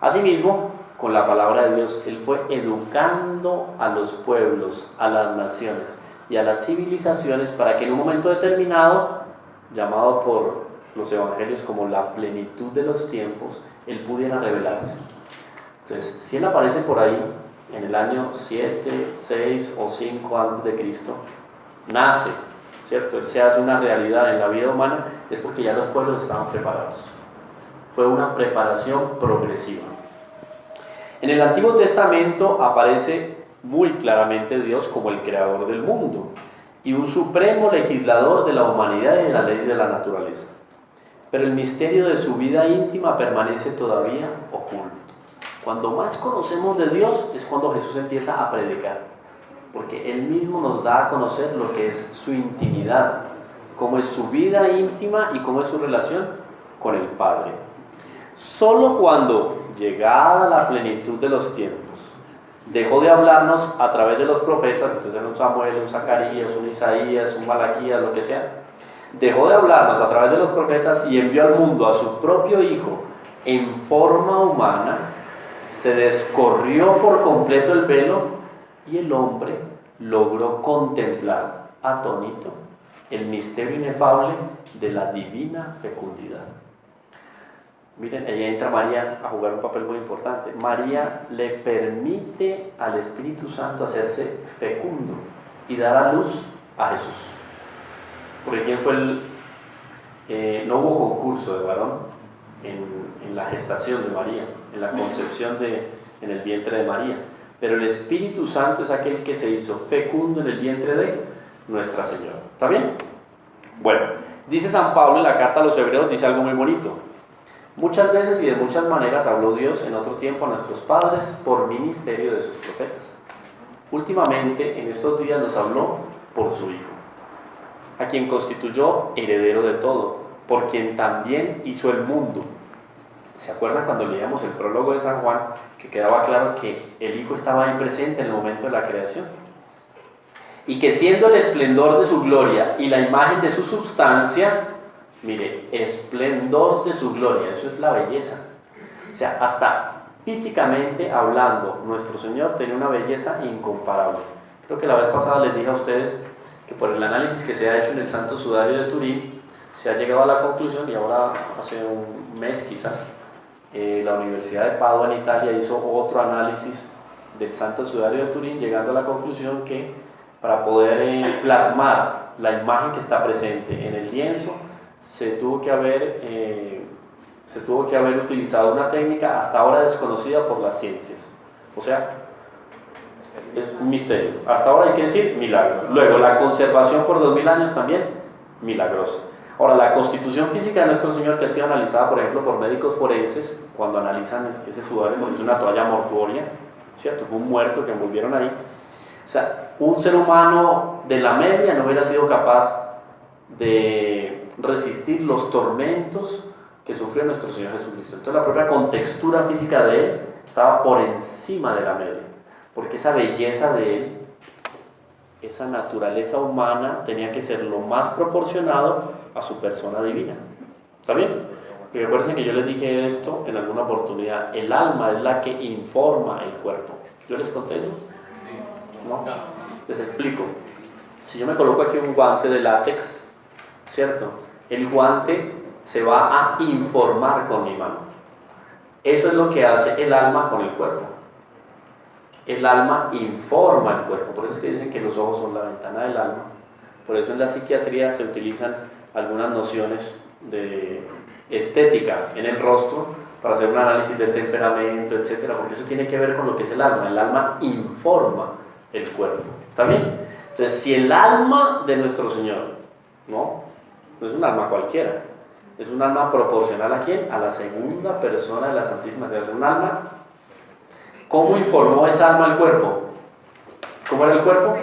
Asimismo, con la palabra de Dios, Él fue educando a los pueblos, a las naciones y a las civilizaciones para que en un momento determinado, llamado por los evangelios como la plenitud de los tiempos, Él pudiera revelarse. Entonces, si Él aparece por ahí, en el año 7, 6 o 5 antes de Cristo, nace, ¿cierto? Él se hace una realidad en la vida humana, es porque ya los pueblos estaban preparados. Fue una preparación progresiva. En el Antiguo Testamento aparece muy claramente Dios como el creador del mundo y un supremo legislador de la humanidad y de la ley de la naturaleza. Pero el misterio de su vida íntima permanece todavía oculto. Cuando más conocemos de Dios es cuando Jesús empieza a predicar, porque Él mismo nos da a conocer lo que es su intimidad, cómo es su vida íntima y cómo es su relación con el Padre. Solo cuando, llegada la plenitud de los tiempos, dejó de hablarnos a través de los profetas, entonces era un Samuel, un Zacarías, un Isaías, un Malaquías, lo que sea, dejó de hablarnos a través de los profetas y envió al mundo a su propio Hijo en forma humana, se descorrió por completo el velo y el hombre logró contemplar, atónito, el misterio inefable de la divina fecundidad. Miren, ahí entra María a jugar un papel muy importante. María le permite al Espíritu Santo hacerse fecundo y dar a luz a Jesús. Porque ¿quién fue no hubo concurso de varón en la gestación de María, en la concepción en el vientre de María. Pero el Espíritu Santo es aquel que se hizo fecundo en el vientre de Nuestra Señora. ¿Está bien? Bueno, dice San Pablo en la carta a los Hebreos, dice algo muy bonito. Muchas veces y de muchas maneras habló Dios en otro tiempo a nuestros padres por ministerio de sus profetas. Últimamente, en estos días nos habló por su Hijo, a quien constituyó heredero de todo, por quien también hizo el mundo. ¿Se acuerdan cuando leíamos el prólogo de San Juan, que quedaba claro que el Hijo estaba ahí presente en el momento de la creación? Y que siendo el esplendor de su gloria y la imagen de su substancia, mire, esplendor de su gloria, eso es la belleza. O sea, hasta físicamente hablando, nuestro Señor tenía una belleza incomparable. Creo que la vez pasada les dije a ustedes que por el análisis que se ha hecho en el Santo Sudario de Turín, se ha llegado a la conclusión, y ahora hace un mes quizás, la Universidad de Padua en Italia hizo otro análisis del Santo Sudario de Turín, llegando a la conclusión que para poder plasmar la imagen que está presente en el lienzo, se tuvo que haber utilizado una técnica hasta ahora desconocida por las ciencias. O sea, es un misterio. Hasta ahora hay que decir milagro. Luego, la conservación por 2000 años también, milagrosa. Ahora, la constitución física de nuestro Señor, que ha sido analizada, por ejemplo, por médicos forenses, cuando analizan ese sudario, es una toalla mortuoria, ¿cierto? Fue un muerto que envolvieron ahí. O sea, un ser humano de la media no hubiera sido capaz de resistir los tormentos que sufrió nuestro Señor Jesucristo. Entonces, la propia contextura física de Él estaba por encima de la media, porque esa belleza de Él, esa naturaleza humana, tenía que ser lo más proporcionado a su persona divina. ¿Está bien? Porque acuérdense que yo les dije esto en alguna oportunidad, el alma es la que informa el cuerpo. ¿Yo les conté eso? ¿No? Les explico. Si yo me coloco aquí un guante de látex, ¿cierto? El guante se va a informar con mi mano. Eso es lo que hace el alma con el cuerpo. El alma informa el cuerpo. Por eso es que dicen que los ojos son la ventana del alma. Por eso en la psiquiatría se utilizan algunas nociones de estética en el rostro para hacer un análisis del temperamento, etcétera, porque eso tiene que ver con lo que es el alma. El alma informa el cuerpo. ¿Está bien? Entonces, si el alma de nuestro Señor, no es un alma cualquiera, es un alma proporcional ¿a quién? A la segunda persona de la Santísima Trinidad. Es un alma. ¿Cómo informó esa alma al cuerpo? ¿Cómo era el cuerpo?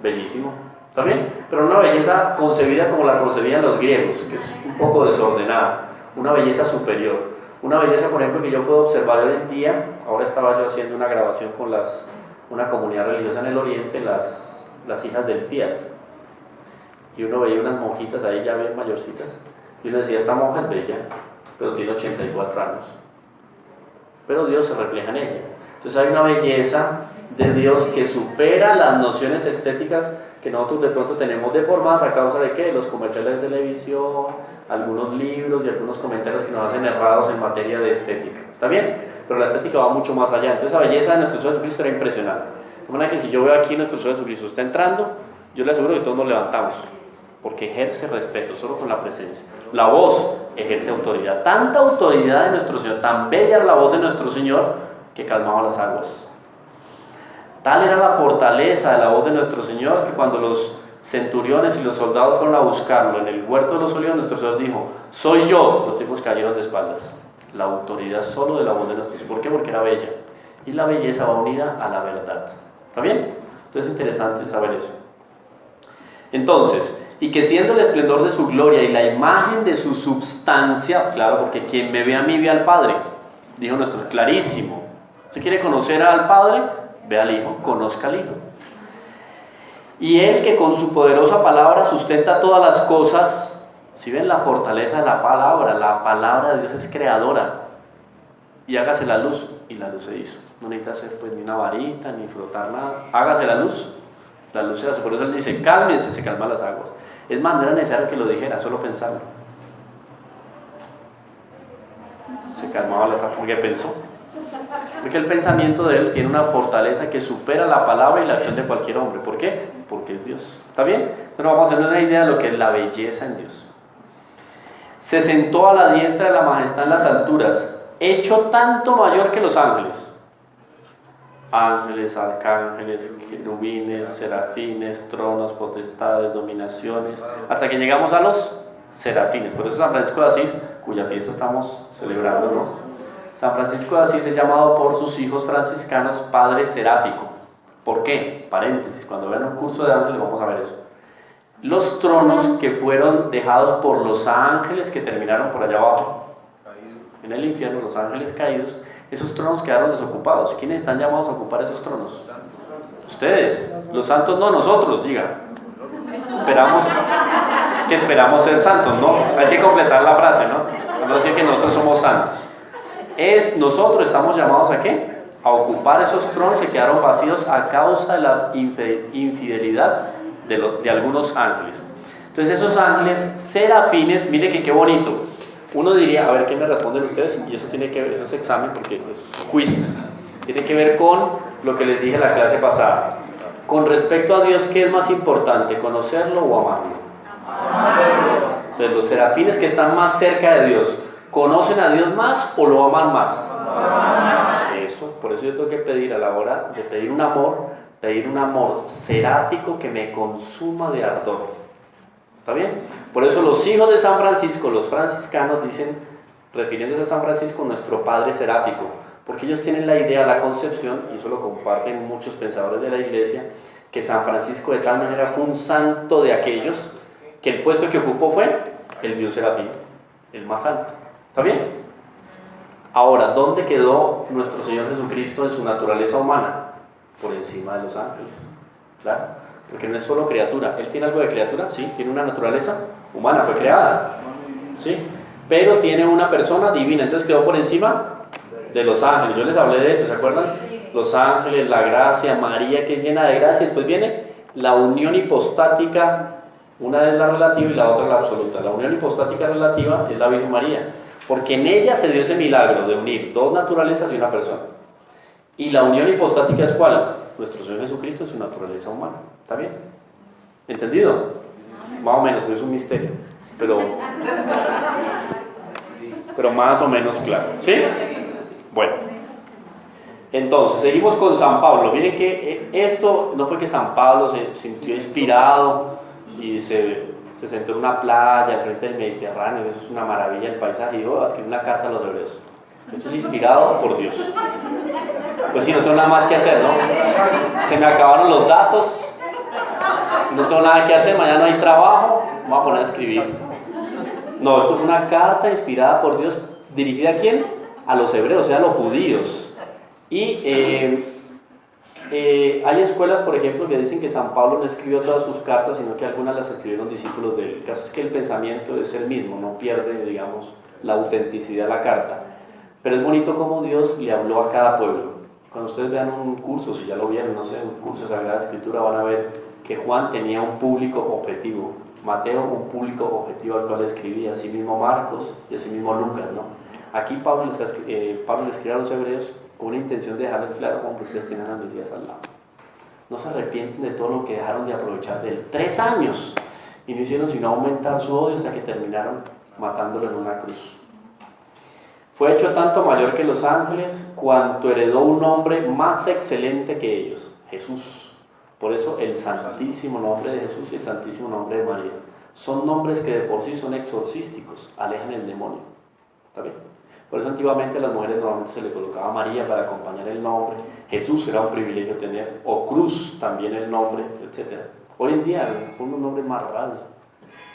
Bellísimo. ¿Está bien? Pero una belleza concebida como la concebían los griegos, que es un poco desordenada. Una belleza superior. Una belleza, por ejemplo, que yo puedo observar hoy en día. Ahora estaba yo haciendo una grabación con una comunidad religiosa en el Oriente, las hijas del Fiat. Y uno veía unas monjitas ahí ya bien mayorcitas. Y uno decía, esta monja es bella, pero tiene 84 años. Pero Dios se refleja en ella. Entonces hay una belleza de Dios que supera las nociones estéticas que nosotros de pronto tenemos deformadas a causa de ¿qué? Los comerciales de televisión, algunos libros y algunos comentarios que nos hacen errados en materia de estética. ¿Está bien? Pero la estética va mucho más allá. Entonces la belleza de nuestro Señor Jesucristo era impresionante. De manera que si yo veo aquí nuestro Señor Jesucristo está entrando, yo le aseguro que todos nos levantamos, porque ejerce respeto solo con la presencia. La voz ejerce autoridad. Tanta autoridad de nuestro Señor, tan bella era la voz de nuestro Señor, que calmaba las aguas. Tal era la fortaleza de la voz de nuestro Señor, que cuando los centuriones y los soldados fueron a buscarlo en el huerto de los olivos, nuestro Señor dijo, soy yo. Los tipos cayeron de espaldas. La autoridad solo de la voz de nuestro Señor. ¿Por qué? Porque era bella. Y la belleza va unida a la verdad. ¿Está bien? Entonces es interesante saber eso. Entonces, y que siendo el esplendor de su gloria y la imagen de su substancia, claro, porque quien me ve a mí ve al Padre, dijo nuestro, clarísimo. ¿Se quiere conocer al Padre? Ve al Hijo, conozca al Hijo. Y Él que con su poderosa palabra sustenta todas las cosas. Si ven la fortaleza de la palabra de Dios es creadora. Y hágase la luz, y la luz se hizo. No necesita hacer pues ni una varita, ni frotar nada. Hágase la luz se hace. Por eso Él dice, cálmense, se calman las aguas. Es más, no era necesario que lo dijera, solo pensarlo. Se calmaba las aguas porque pensó. Porque el pensamiento de Él tiene una fortaleza que supera la palabra y la acción de cualquier hombre. ¿Por qué? Porque es Dios. ¿Está bien? Entonces vamos a hacer una idea de lo que es la belleza en Dios. Se sentó a la diestra de la majestad en las alturas, hecho tanto mayor que los ángeles. Ángeles, arcángeles, querubines, serafines, tronos, potestades, dominaciones, hasta que llegamos a los serafines. Por eso San Francisco de Asís, cuya fiesta estamos celebrando, ¿no? San Francisco de Asís es llamado por sus hijos franciscanos Padre Seráfico. ¿Por qué? Paréntesis, cuando vean un curso de ángeles vamos a ver eso. Los tronos que fueron dejados por los ángeles que terminaron por allá abajo, en el infierno, los ángeles caídos, esos tronos quedaron desocupados. ¿Quiénes están llamados a ocupar esos tronos? Ustedes, los santos no, nosotros, diga. Esperamos ser santos, ¿no? Hay que completar la frase, ¿no? No decir que nosotros somos santos. Nosotros estamos llamados ¿a qué? A ocupar esos tronos que quedaron vacíos a causa de la infidelidad de algunos ángeles. Entonces esos ángeles serafines, mire que qué bonito. Uno diría, a ver qué me responden ustedes, y eso tiene que ver, eso es examen porque es quiz. Tiene que ver con lo que les dije en la clase pasada. Con respecto a Dios, ¿qué es más importante? ¿Conocerlo o amarlo? Entonces los serafines que están más cerca de Dios, ¿conocen a Dios más o lo aman más? Eso, por eso yo tengo que pedir a la hora de pedir un amor seráfico que me consuma de ardor. ¿Está bien? Por eso los hijos de San Francisco, los franciscanos, dicen, refiriéndose a San Francisco, nuestro Padre Seráfico, porque ellos tienen la idea, la concepción, y eso lo comparten muchos pensadores de la Iglesia, que San Francisco de tal manera fue un santo de aquellos que el puesto que ocupó fue el de un serafín, el más alto. ¿Está bien? Ahora, ¿dónde quedó nuestro Señor Jesucristo en su naturaleza humana? Por encima de los ángeles. Claro. Porque no es solo criatura. ¿Él tiene algo de criatura? Sí, tiene una naturaleza humana, fue creada. Sí, pero tiene una persona divina, entonces quedó por encima de los ángeles. Yo les hablé de eso, ¿se acuerdan? Los ángeles, la gracia, María que es llena de gracia. Después viene la unión hipostática, una es la relativa y la otra la absoluta. La unión hipostática relativa es la Virgen María, porque en ella se dio ese milagro de unir dos naturalezas y una persona. Y la unión hipostática es ¿cuál? Nuestro Señor Jesucristo en su naturaleza humana. ¿Está bien? ¿Entendido? Más o menos, es un misterio, pero más o menos claro. ¿Sí? Bueno. Entonces, seguimos con San Pablo. Miren que esto no fue que San Pablo se sintió inspirado y se sentó en una playa al frente del Mediterráneo, eso es una maravilla el paisaje, y dijo, escribir una carta a los hebreos. Esto es inspirado por Dios. Pues sí, no tengo nada más que hacer, ¿no? Se me acabaron los datos, no tengo nada que hacer, mañana no hay trabajo, me voy a poner a escribir. No, esto fue una carta inspirada por Dios, dirigida ¿a quién? A los hebreos, o sea, a los judíos. Y hay escuelas, por ejemplo, que dicen que San Pablo no escribió todas sus cartas, sino que algunas las escribieron discípulos de él. El caso es que el pensamiento es el mismo, no pierde, digamos, la autenticidad de la carta. Pero es bonito cómo Dios le habló a cada pueblo. Cuando ustedes vean un curso, si ya lo vieron, no sé, un curso de Sagrada Escritura, van a ver que Juan tenía un público objetivo, Mateo un público objetivo al cual escribía, así mismo Marcos y así mismo Lucas, ¿no? Aquí Pablo le escribe a los hebreos con una intención de dejarles claro cómo ustedes tienen al Mesías al lado. No se arrepienten de todo lo que dejaron de aprovechar de él. 3 años y no hicieron sino aumentar su odio hasta que terminaron matándolo en una cruz. Fue hecho tanto mayor que los ángeles cuanto heredó un nombre más excelente que ellos, Jesús. Por eso el santísimo nombre de Jesús y el santísimo nombre de María son nombres que de por sí son exorcísticos, alejan el demonio. ¿Está bien? Por eso antiguamente a las mujeres normalmente se le colocaba María para acompañar el nombre, Jesús era un privilegio tener, o Cruz también el nombre, etc. Hoy en día unos nombres más raros,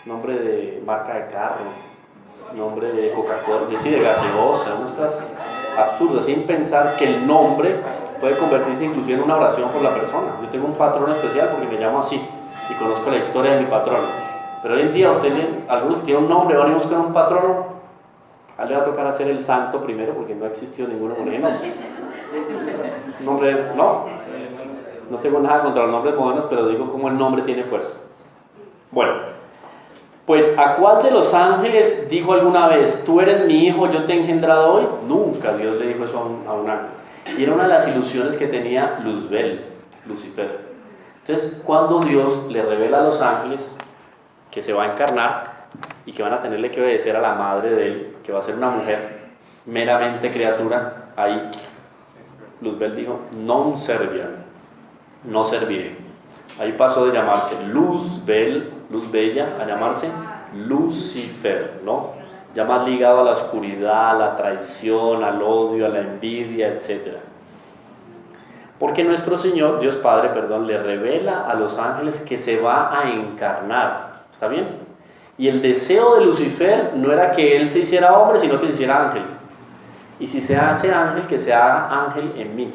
nombre de marca de carro, nombre de Coca-Cola, de gaseosa, unas cosas absurdas, sin pensar que el nombre puede convertirse inclusive en una oración por la persona. Yo tengo un patrón especial porque me llamo así y conozco la historia de mi patrón. Pero hoy en día algunos que tienen un nombre van y buscan un patrono. A él le va a tocar hacer el santo primero porque no ha existido ninguno moreno. Nombre, no tengo nada contra los nombres modernos, pero digo cómo el nombre tiene fuerza. Bueno, pues ¿a cuál de los ángeles dijo alguna vez, tú eres mi hijo, yo te he engendrado hoy? Nunca Dios le dijo eso a un ángel. Y era una de las ilusiones que tenía Luzbel, Lucifer. Entonces, cuando Dios le revela a los ángeles que se va a encarnar y que van a tenerle que obedecer a la madre de él, que va a ser una mujer meramente criatura, ahí Luzbel dijo, non serviam, no serviré. Ahí pasó de llamarse Luzbel, Luz Bella, a llamarse Lucifer, ¿no? Ya más ligado a la oscuridad, a la traición, al odio, a la envidia, etc. Porque nuestro Señor, Dios Padre, le revela a los ángeles que se va a encarnar, ¿está bien? Y el deseo de Lucifer no era que él se hiciera hombre, sino que se hiciera ángel. Y si se hace ángel, que se haga ángel en mí.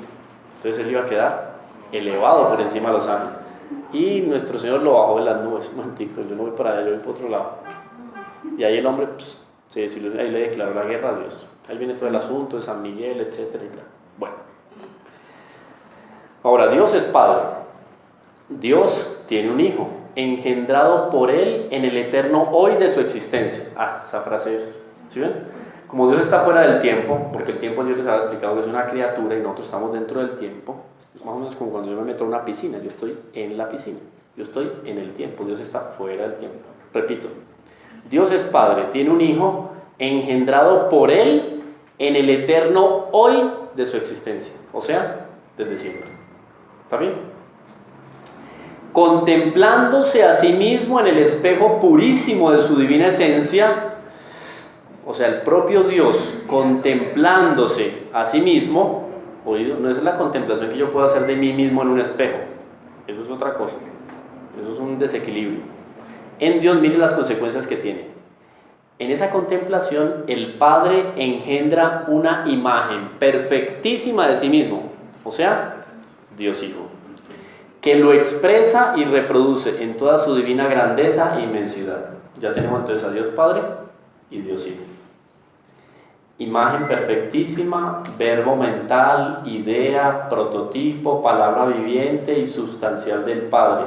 Entonces él iba a quedar elevado por encima de los ángeles. Y nuestro Señor lo bajó de las nubes. Un momentico, yo no voy para allá, yo voy para otro lado. Y ahí el hombre se desilusionó, ahí le declaró la guerra a Dios. Ahí viene todo el asunto de San Miguel, etc. Bueno. Ahora, Dios es Padre. Dios tiene un hijo, engendrado por él en el eterno hoy de su existencia. Esa frase es, ¿sí ven? Como Dios está fuera del tiempo, porque el tiempo Dios les había explicado que es una criatura y nosotros estamos dentro del tiempo, es más o menos como cuando yo me meto en una piscina, yo estoy en la piscina, yo estoy en el tiempo, Dios está fuera del tiempo. Repito, Dios es Padre, tiene un hijo engendrado por él en el eterno hoy de su existencia, o sea, desde siempre. ¿Está bien? Contemplándose a sí mismo en el espejo purísimo de su divina esencia, o sea, el propio Dios contemplándose a sí mismo, oído, no es la contemplación que yo puedo hacer de mí mismo en un espejo, eso es otra cosa, eso es un desequilibrio. En Dios, mire las consecuencias que tiene. En esa contemplación, el Padre engendra una imagen perfectísima de sí mismo, o sea, Dios Hijo, que lo expresa y reproduce en toda su divina grandeza e inmensidad. Ya tenemos entonces a Dios Padre y Dios Hijo. Imagen perfectísima, verbo mental, idea, prototipo, palabra viviente y sustancial del Padre.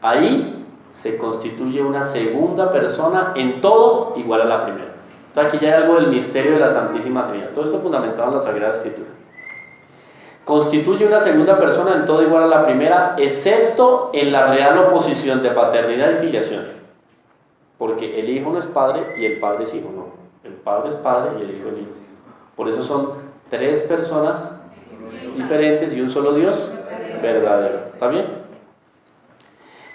Ahí se constituye una segunda persona en todo igual a la primera. Entonces aquí ya hay algo del misterio de la Santísima Trinidad. Todo esto fundamentado en la Sagrada Escritura. constituye una segunda persona en todo igual a la primera, excepto en la real oposición de paternidad y filiación. Porque el hijo no es padre y el padre es hijo, no. El padre es padre y el hijo es hijo. Por eso son tres personas diferentes y un solo Dios verdadero. ¿Está bien?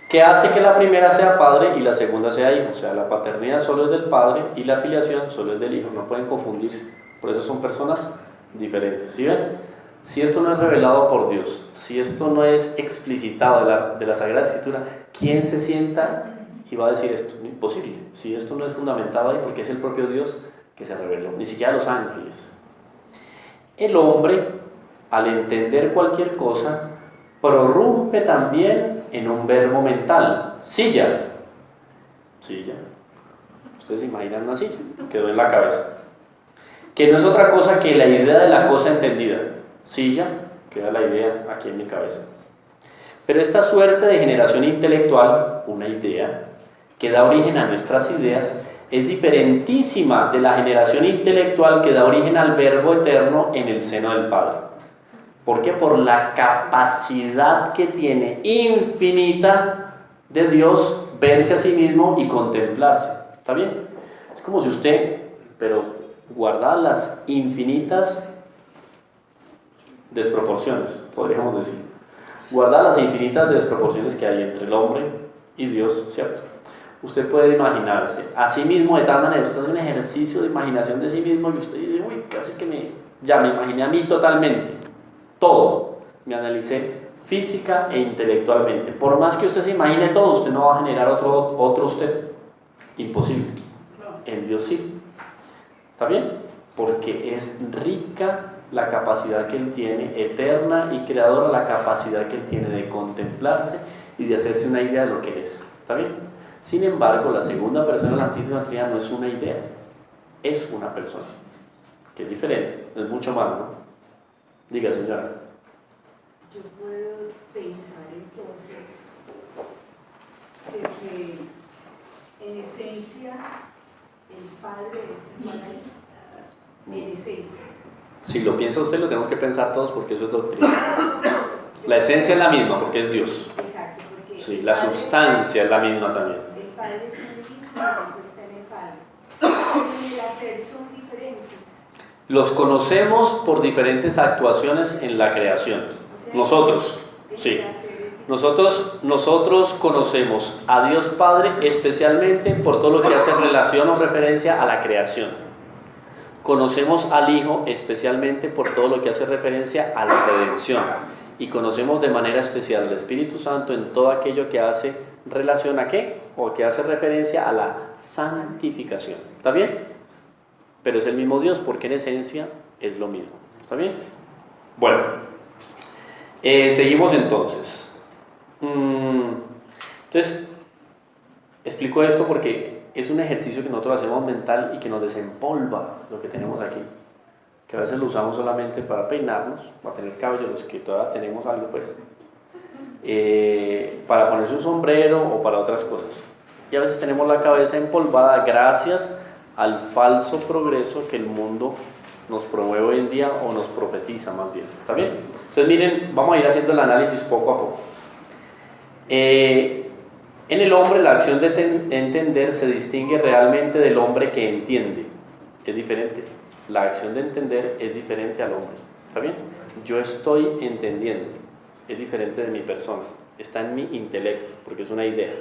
Que hace que la primera sea padre y la segunda sea hijo. O sea, la paternidad solo es del padre y la filiación solo es del hijo. No pueden confundirse. Por eso son personas diferentes. ¿Sí ven? Si esto no es revelado por Dios, si esto no es explicitado de la Sagrada Escritura, ¿quién se sienta y va a decir esto? Imposible. Si esto no es fundamentado ahí, porque es el propio Dios que se reveló, ni siquiera los ángeles. El hombre, al entender cualquier cosa, prorrumpe también en un verbo mental. Silla. Silla. Ustedes se imaginan una silla, quedó en la cabeza. Que no es otra cosa que la idea de la cosa entendida. Silla, queda la idea aquí en mi cabeza. Pero esta suerte de generación intelectual, una idea, que da origen a nuestras ideas, es diferentísima de la generación intelectual que da origen al Verbo eterno en el seno del Padre. ¿Por qué? Por la capacidad que tiene infinita de Dios verse a sí mismo y contemplarse. ¿Está bien? Es como si usted, pero guardar las infinitas desproporciones, podríamos decir. Guardar las infinitas desproporciones que hay entre el hombre y Dios, ¿cierto? Usted puede imaginarse a sí mismo de tal manera, usted hace un ejercicio de imaginación de sí mismo y usted dice, uy, casi que me imaginé a mí totalmente, todo, me analicé física e intelectualmente. Por más que usted se imagine todo, usted no va a generar otro usted, imposible. En Dios sí. ¿Está bien? Porque es rica la capacidad que Él tiene, eterna y creadora, la capacidad que Él tiene de contemplarse y de hacerse una idea de lo que Él es. ¿Está bien? Sin embargo, la segunda persona de la Santísima Trinidad no es una idea, es una persona, que es diferente, es mucho más, ¿no? Diga, señora. Yo puedo pensar entonces de que en esencia el Padre es igual en esencia. Si lo piensa usted, lo tenemos que pensar todos porque eso es doctrina. La esencia es la misma porque es Dios. Exacto, porque sí, la sustancia es la misma también. El Padre está en el Hijo y el Hijo está en el Padre. En el hacer son diferentes. Los conocemos por diferentes actuaciones en la creación. Nosotros, sí. Nosotros conocemos a Dios Padre especialmente por todo lo que hace relación o referencia a la creación. Conocemos al Hijo especialmente por todo lo que hace referencia a la redención. Y conocemos de manera especial al Espíritu Santo en todo aquello que hace relación a ¿qué? O que hace referencia a la santificación. ¿Está bien? Pero es el mismo Dios porque en esencia es lo mismo. ¿Está bien? Bueno, seguimos entonces. Entonces, explico esto porque es un ejercicio que nosotros hacemos mental y que nos desempolva lo que tenemos aquí. Que a veces lo usamos solamente para peinarnos, para tener cabello, los que todavía tenemos algo, pues, para ponerse un sombrero o para otras cosas. Y a veces tenemos la cabeza empolvada gracias al falso progreso que el mundo nos promueve hoy en día o nos profetiza más bien. ¿Está bien? Entonces miren, vamos a ir haciendo el análisis poco a poco. En el hombre la acción de entender se distingue realmente del hombre que entiende. Es diferente. La acción de entender es diferente al hombre. ¿Está bien? Yo estoy entendiendo. Es diferente de mi persona. Está en mi intelecto, porque es una idea.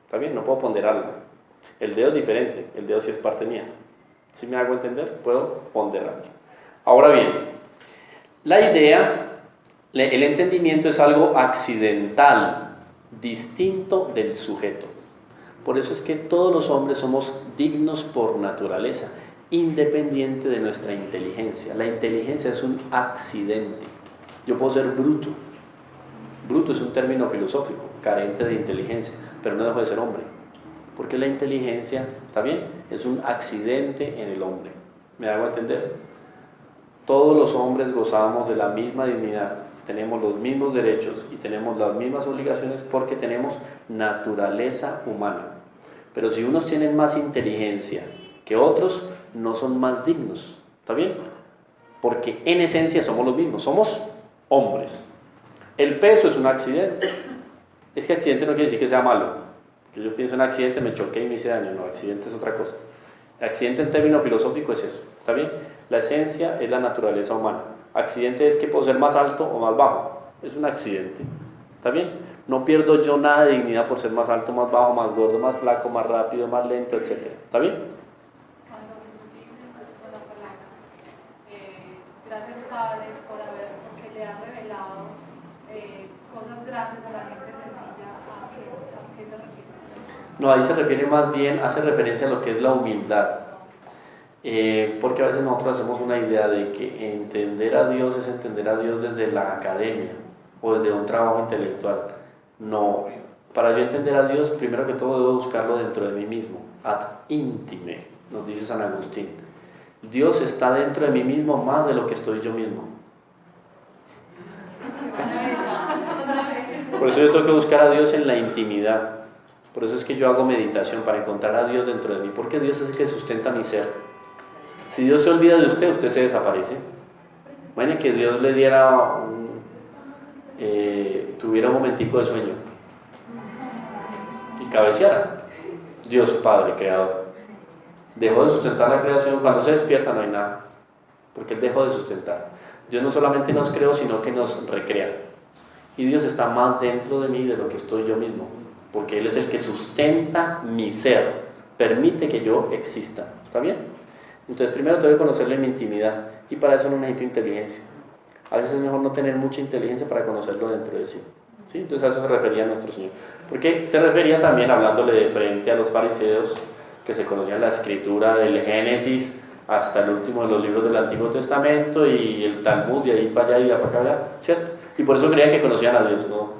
¿Está bien? No puedo ponderarlo. El dedo es diferente. El dedo sí es parte mía. ¿Sí me hago entender? Puedo ponderarlo. Ahora bien, la idea, el entendimiento es algo accidental, distinto del sujeto. Por eso es que todos los hombres somos dignos por naturaleza, independiente de nuestra inteligencia. La inteligencia es un accidente. Yo puedo ser bruto. Bruto es un término filosófico, carente de inteligencia, pero no dejo de ser hombre. Porque la inteligencia, ¿está bien? Es un accidente en el hombre. ¿Me hago entender? Todos los hombres gozamos de la misma dignidad, tenemos los mismos derechos y tenemos las mismas obligaciones porque tenemos naturaleza humana. Pero si unos tienen más inteligencia que otros, no son más dignos. ¿Está bien? Porque en esencia somos los mismos, somos hombres. El peso es un accidente. Es que accidente no quiere decir que sea malo. Que yo pienso en accidente, me choqué y me hice daño. No, accidente es otra cosa. Accidente en términos filosóficos es eso. ¿Está bien? La esencia es la naturaleza humana. Accidente es que puedo ser más alto o más bajo. Es un accidente. ¿Está bien? No pierdo yo nada de dignidad por ser más alto, más bajo, más gordo, más flaco, más rápido, más lento, etc. ¿Está bien? Cuando Jesús dice con la palabra, gracias Padre porque le ha revelado cosas grandes a la gente sencilla, ¿a qué se refiere? No, ahí se refiere más bien, hace referencia a lo que es la humildad. Porque a veces nosotros hacemos una idea de que entender a Dios es entender a Dios desde la academia o desde un trabajo intelectual. No, para yo entender a Dios, primero que todo debo buscarlo dentro de mí mismo, ad intime, nos dice San Agustín. Dios está dentro de mí mismo más de lo que estoy yo mismo. Por eso yo tengo que buscar a Dios en la intimidad. Por eso es que yo hago meditación, para encontrar a Dios dentro de mí, porque Dios es el que sustenta mi ser. Si Dios se olvida de usted, usted se desaparece. Bueno, que Dios le diera tuviera un momentico de sueño y cabeceara. Dios Padre Creador dejó de sustentar la creación. Cuando se despierta no hay nada, porque Él dejó de sustentar. Dios no solamente nos creó, sino que nos recrea. Y Dios está más dentro de mí de lo que estoy yo mismo, porque Él es el que sustenta mi ser, permite que yo exista. ¿Está bien? Entonces primero tengo que conocerle en mi intimidad, y para eso no necesito inteligencia. A veces es mejor no tener mucha inteligencia para conocerlo dentro de sí. ¿Sí? Entonces a eso se refería nuestro Señor. Porque se refería también hablándole de frente a los fariseos que se conocían la escritura del Génesis hasta el último de los libros del Antiguo Testamento y el Talmud, de ahí para allá y de para acá, ¿cierto? Y por eso creían que conocían a Dios. No,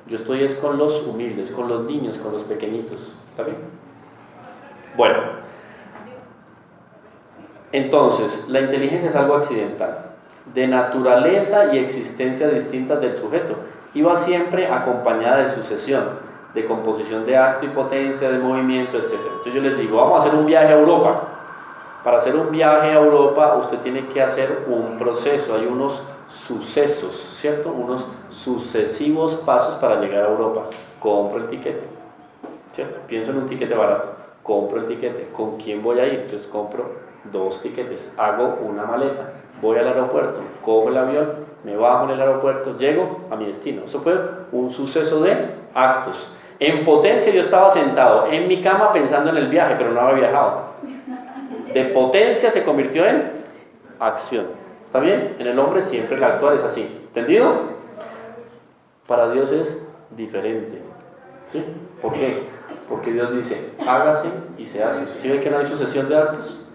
yo estoy es con los humildes, con los niños, con los pequeñitos. ¿Está bien? Bueno, entonces la inteligencia es algo accidental, de naturaleza y existencia distintas del sujeto, y va siempre acompañada de sucesión, de composición de acto y potencia, de movimiento, etc. Entonces yo les digo, vamos a hacer un viaje a Europa. Para hacer un viaje a Europa usted tiene que hacer un proceso, hay unos sucesos, ¿cierto? Unos sucesivos pasos para llegar a Europa. Compro el tiquete, ¿cierto? Pienso en un tiquete barato, compro el tiquete. ¿Con quién voy a ir? Entonces compro 2 tiquetes, hago una maleta, voy al aeropuerto, cojo el avión, me bajo en el aeropuerto, llego a mi destino. Eso fue un suceso de actos. En potencia yo estaba sentado en mi cama pensando en el viaje, pero no había viajado. De potencia se convirtió en acción. ¿Está bien? En el hombre siempre el actuar es así. ¿Entendido? Para Dios es diferente. ¿Sí? ¿Por qué? Porque Dios dice, hágase y se hace. ¿Sí ven que no hay sucesión de actos?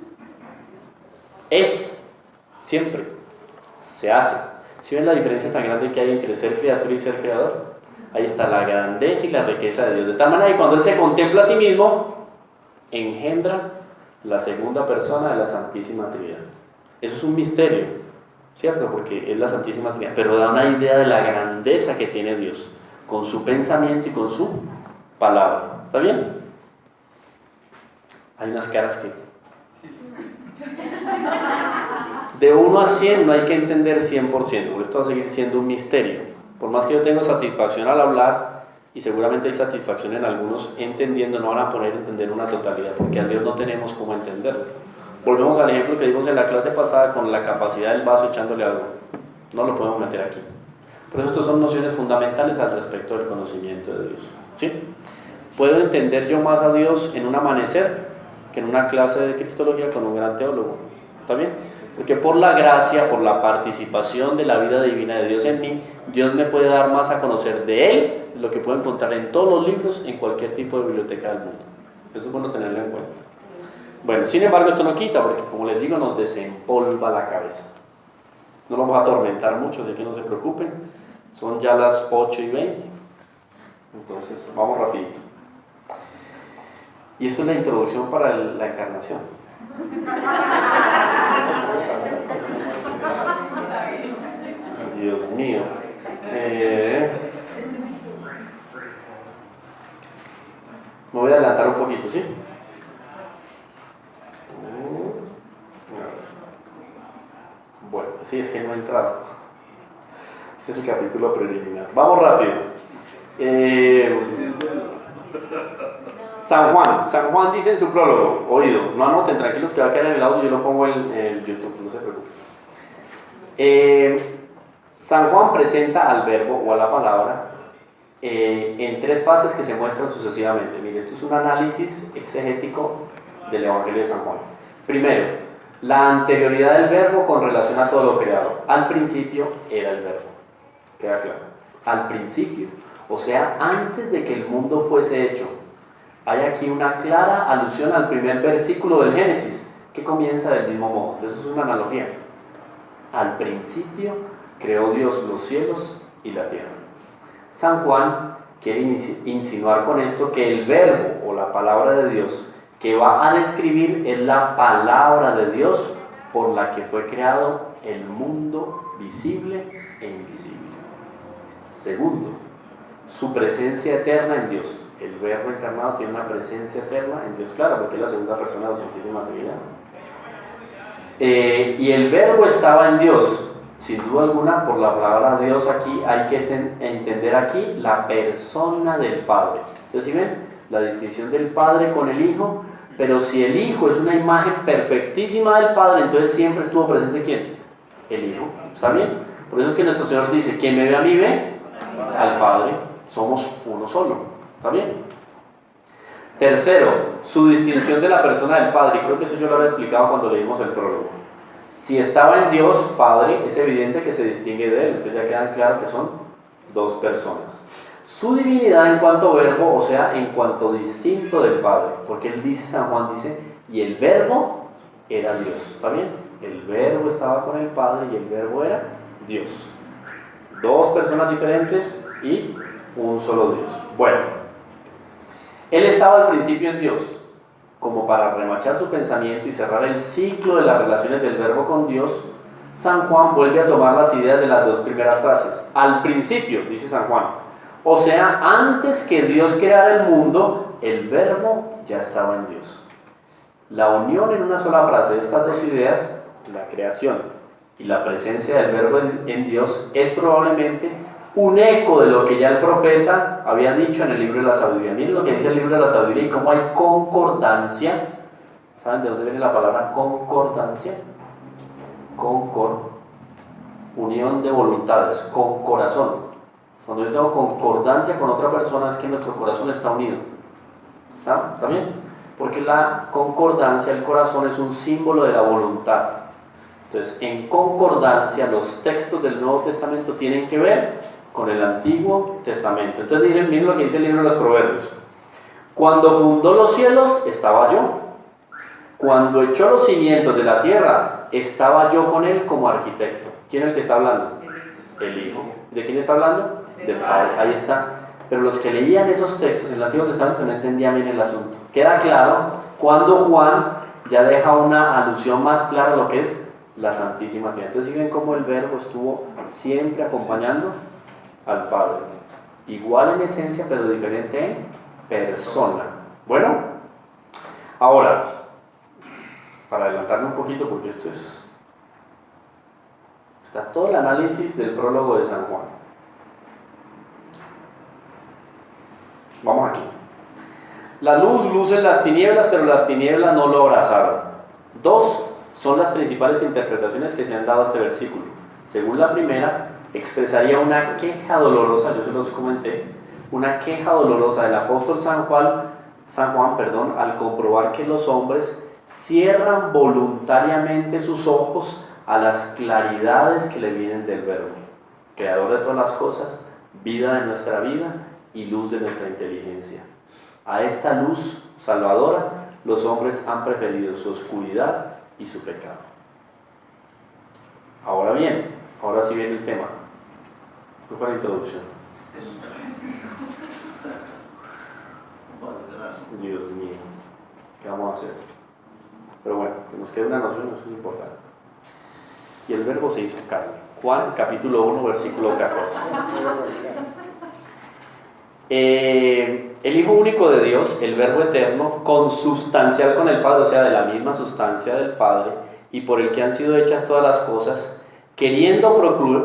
Es, siempre, se hace. ¿Sí ven la diferencia tan grande que hay entre ser criatura y ser creador? Ahí está la grandeza y la riqueza de Dios. De tal manera que cuando Él se contempla a sí mismo, engendra la segunda persona de la Santísima Trinidad. Eso es un misterio, ¿cierto? Porque es la Santísima Trinidad, pero da una idea de la grandeza que tiene Dios, con su pensamiento y con su palabra. ¿Está bien? Hay unas caras que... De 1 a 100 no hay que entender 100%, porque esto va a seguir siendo un misterio. Por más que yo tenga satisfacción al hablar, y seguramente hay satisfacción en algunos entendiendo, no van a poder entender una totalidad, porque a Dios no tenemos cómo entenderlo. Volvemos al ejemplo que dimos en la clase pasada con la capacidad del vaso echándole agua. No lo podemos meter aquí. Por eso estas son nociones fundamentales al respecto del conocimiento de Dios. ¿Sí? Puedo entender yo más a Dios en un amanecer que en una clase de cristología con un gran teólogo. ¿Está bien? Porque por la gracia, por la participación de la vida divina de Dios en mí, Dios me puede dar más a conocer de Él, de lo que puedo encontrar en todos los libros, en cualquier tipo de biblioteca del mundo. Eso es bueno tenerlo en cuenta. Bueno, sin embargo, esto no quita, porque como les digo, nos desempolva la cabeza. No nos vamos a atormentar mucho, así que no se preocupen. Son ya las 8:20. Entonces, vamos rapidito. Y esto es la introducción para la encarnación. Dios mío. Me voy a adelantar un poquito, ¿sí? Bueno, sí, es que no he entrado. Este es el capítulo preliminar. Vamos rápido. San Juan dice en su prólogo, oído, no anoten, tranquilos que va a quedar en el audio, yo lo pongo en el YouTube, no se preocupen. San Juan presenta al verbo o a la palabra en 3 fases que se muestran sucesivamente. Mire, esto es un análisis exegético del Evangelio de San Juan. Primero, la anterioridad del verbo con relación a todo lo creado. Al principio era el verbo. ¿Queda claro? Al principio, o sea, antes de que el mundo fuese hecho. Hay aquí una clara alusión al primer versículo del Génesis, que comienza del mismo modo. Entonces es una analogía. Al principio creó Dios los cielos y la tierra. San Juan quiere insinuar con esto que el verbo o la palabra de Dios que va a describir es la palabra de Dios por la que fue creado el mundo visible e invisible. Segundo, su presencia eterna en Dios. El verbo encarnado tiene una presencia eterna en Dios, claro, porque es la segunda persona de la Santísima Trinidad. Y el verbo estaba en Dios. Sin duda alguna, por la palabra Dios aquí hay que entender aquí la persona del Padre. Entonces, ¿sí ven? La distinción del Padre con el Hijo, pero si el Hijo es una imagen perfectísima del Padre, entonces siempre estuvo presente ¿quién? El Hijo. ¿Está bien? Por eso es que nuestro Señor dice, quien me ve a mí ve al Padre. Somos uno solo. ¿Está bien? Tercero, su distinción de la persona del Padre. Y creo que eso yo lo había explicado cuando leímos el prólogo. Si estaba en Dios Padre, es evidente que se distingue de Él. Entonces ya quedan claro que son 2 personas. Su divinidad en cuanto verbo, o sea, en cuanto distinto del Padre. Porque Él dice, San Juan dice, y el verbo era Dios. ¿Está bien? El verbo estaba con el Padre y el verbo era Dios. 2 personas diferentes y un solo Dios. Bueno, Él estaba al principio en Dios. Como para remachar su pensamiento y cerrar el ciclo de las relaciones del verbo con Dios, San Juan vuelve a tomar las ideas de las 2 primeras frases. Al principio, dice San Juan, o sea, antes que Dios creara el mundo, el verbo ya estaba en Dios. La unión en una sola frase de estas 2 ideas, la creación y la presencia del verbo en Dios, es probablemente un eco de lo que ya el profeta había dicho en el libro de la sabiduría. Miren lo que dice el libro de la sabiduría y cómo hay concordancia. ¿Saben de dónde viene la palabra concordancia? Concord, unión de voluntades, con corazón. Cuando yo tengo concordancia con otra persona es que nuestro corazón está unido. ¿Está bien? Porque la concordancia, el corazón es un símbolo de la voluntad. Entonces, en concordancia, los textos del Nuevo Testamento tienen que ver con el Antiguo Testamento. Entonces miren lo que dice el libro de los Proverbios. Cuando fundó los cielos, estaba yo. Cuando echó los cimientos de la tierra, estaba yo con él como arquitecto. ¿Quién es el que está hablando? El Hijo. ¿De quién está hablando? Del Padre. Ahí está. Pero los que leían esos textos en el Antiguo Testamento no entendían bien el asunto. Queda claro cuando Juan ya deja una alusión más clara a lo que es la Santísima Trinidad. Entonces, ¿sí ven cómo el verbo estuvo siempre acompañando al Padre? Igual en esencia, pero diferente en persona. Bueno, ahora, para adelantarme un poquito, porque esto está todo el análisis del prólogo de San Juan. Vamos aquí. La luz luce en las tinieblas, pero las tinieblas no lo abrazaron. 2 son las principales interpretaciones que se han dado a este versículo. Según la primera, expresaría una queja dolorosa, yo se los comenté, una queja dolorosa del apóstol San Juan, al comprobar que los hombres cierran voluntariamente sus ojos a las claridades que le vienen del verbo, creador de todas las cosas, vida de nuestra vida y luz de nuestra inteligencia. A esta luz salvadora, los hombres han preferido su oscuridad y su pecado. Ahora bien, ahora sí viene el tema. ¿Cuál fue la introducción? Dios mío, ¿qué vamos a hacer? Pero bueno, que nos quede una noción, eso es importante. Y el verbo se hizo carne. Juan, capítulo 1, versículo 14. El Hijo único de Dios, el Verbo eterno, consubstancial con el Padre, o sea, de la misma sustancia del Padre, y por el que han sido hechas todas las cosas, queriendo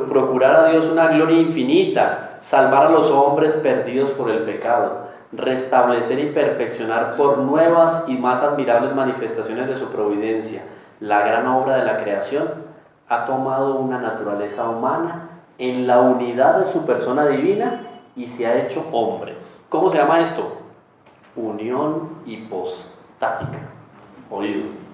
procurar a Dios una gloria infinita, salvar a los hombres perdidos por el pecado, restablecer y perfeccionar por nuevas y más admirables manifestaciones de su providencia, la gran obra de la creación, ha tomado una naturaleza humana en la unidad de su persona divina y se ha hecho hombre. ¿Cómo se llama esto? Unión hipostática. Oído.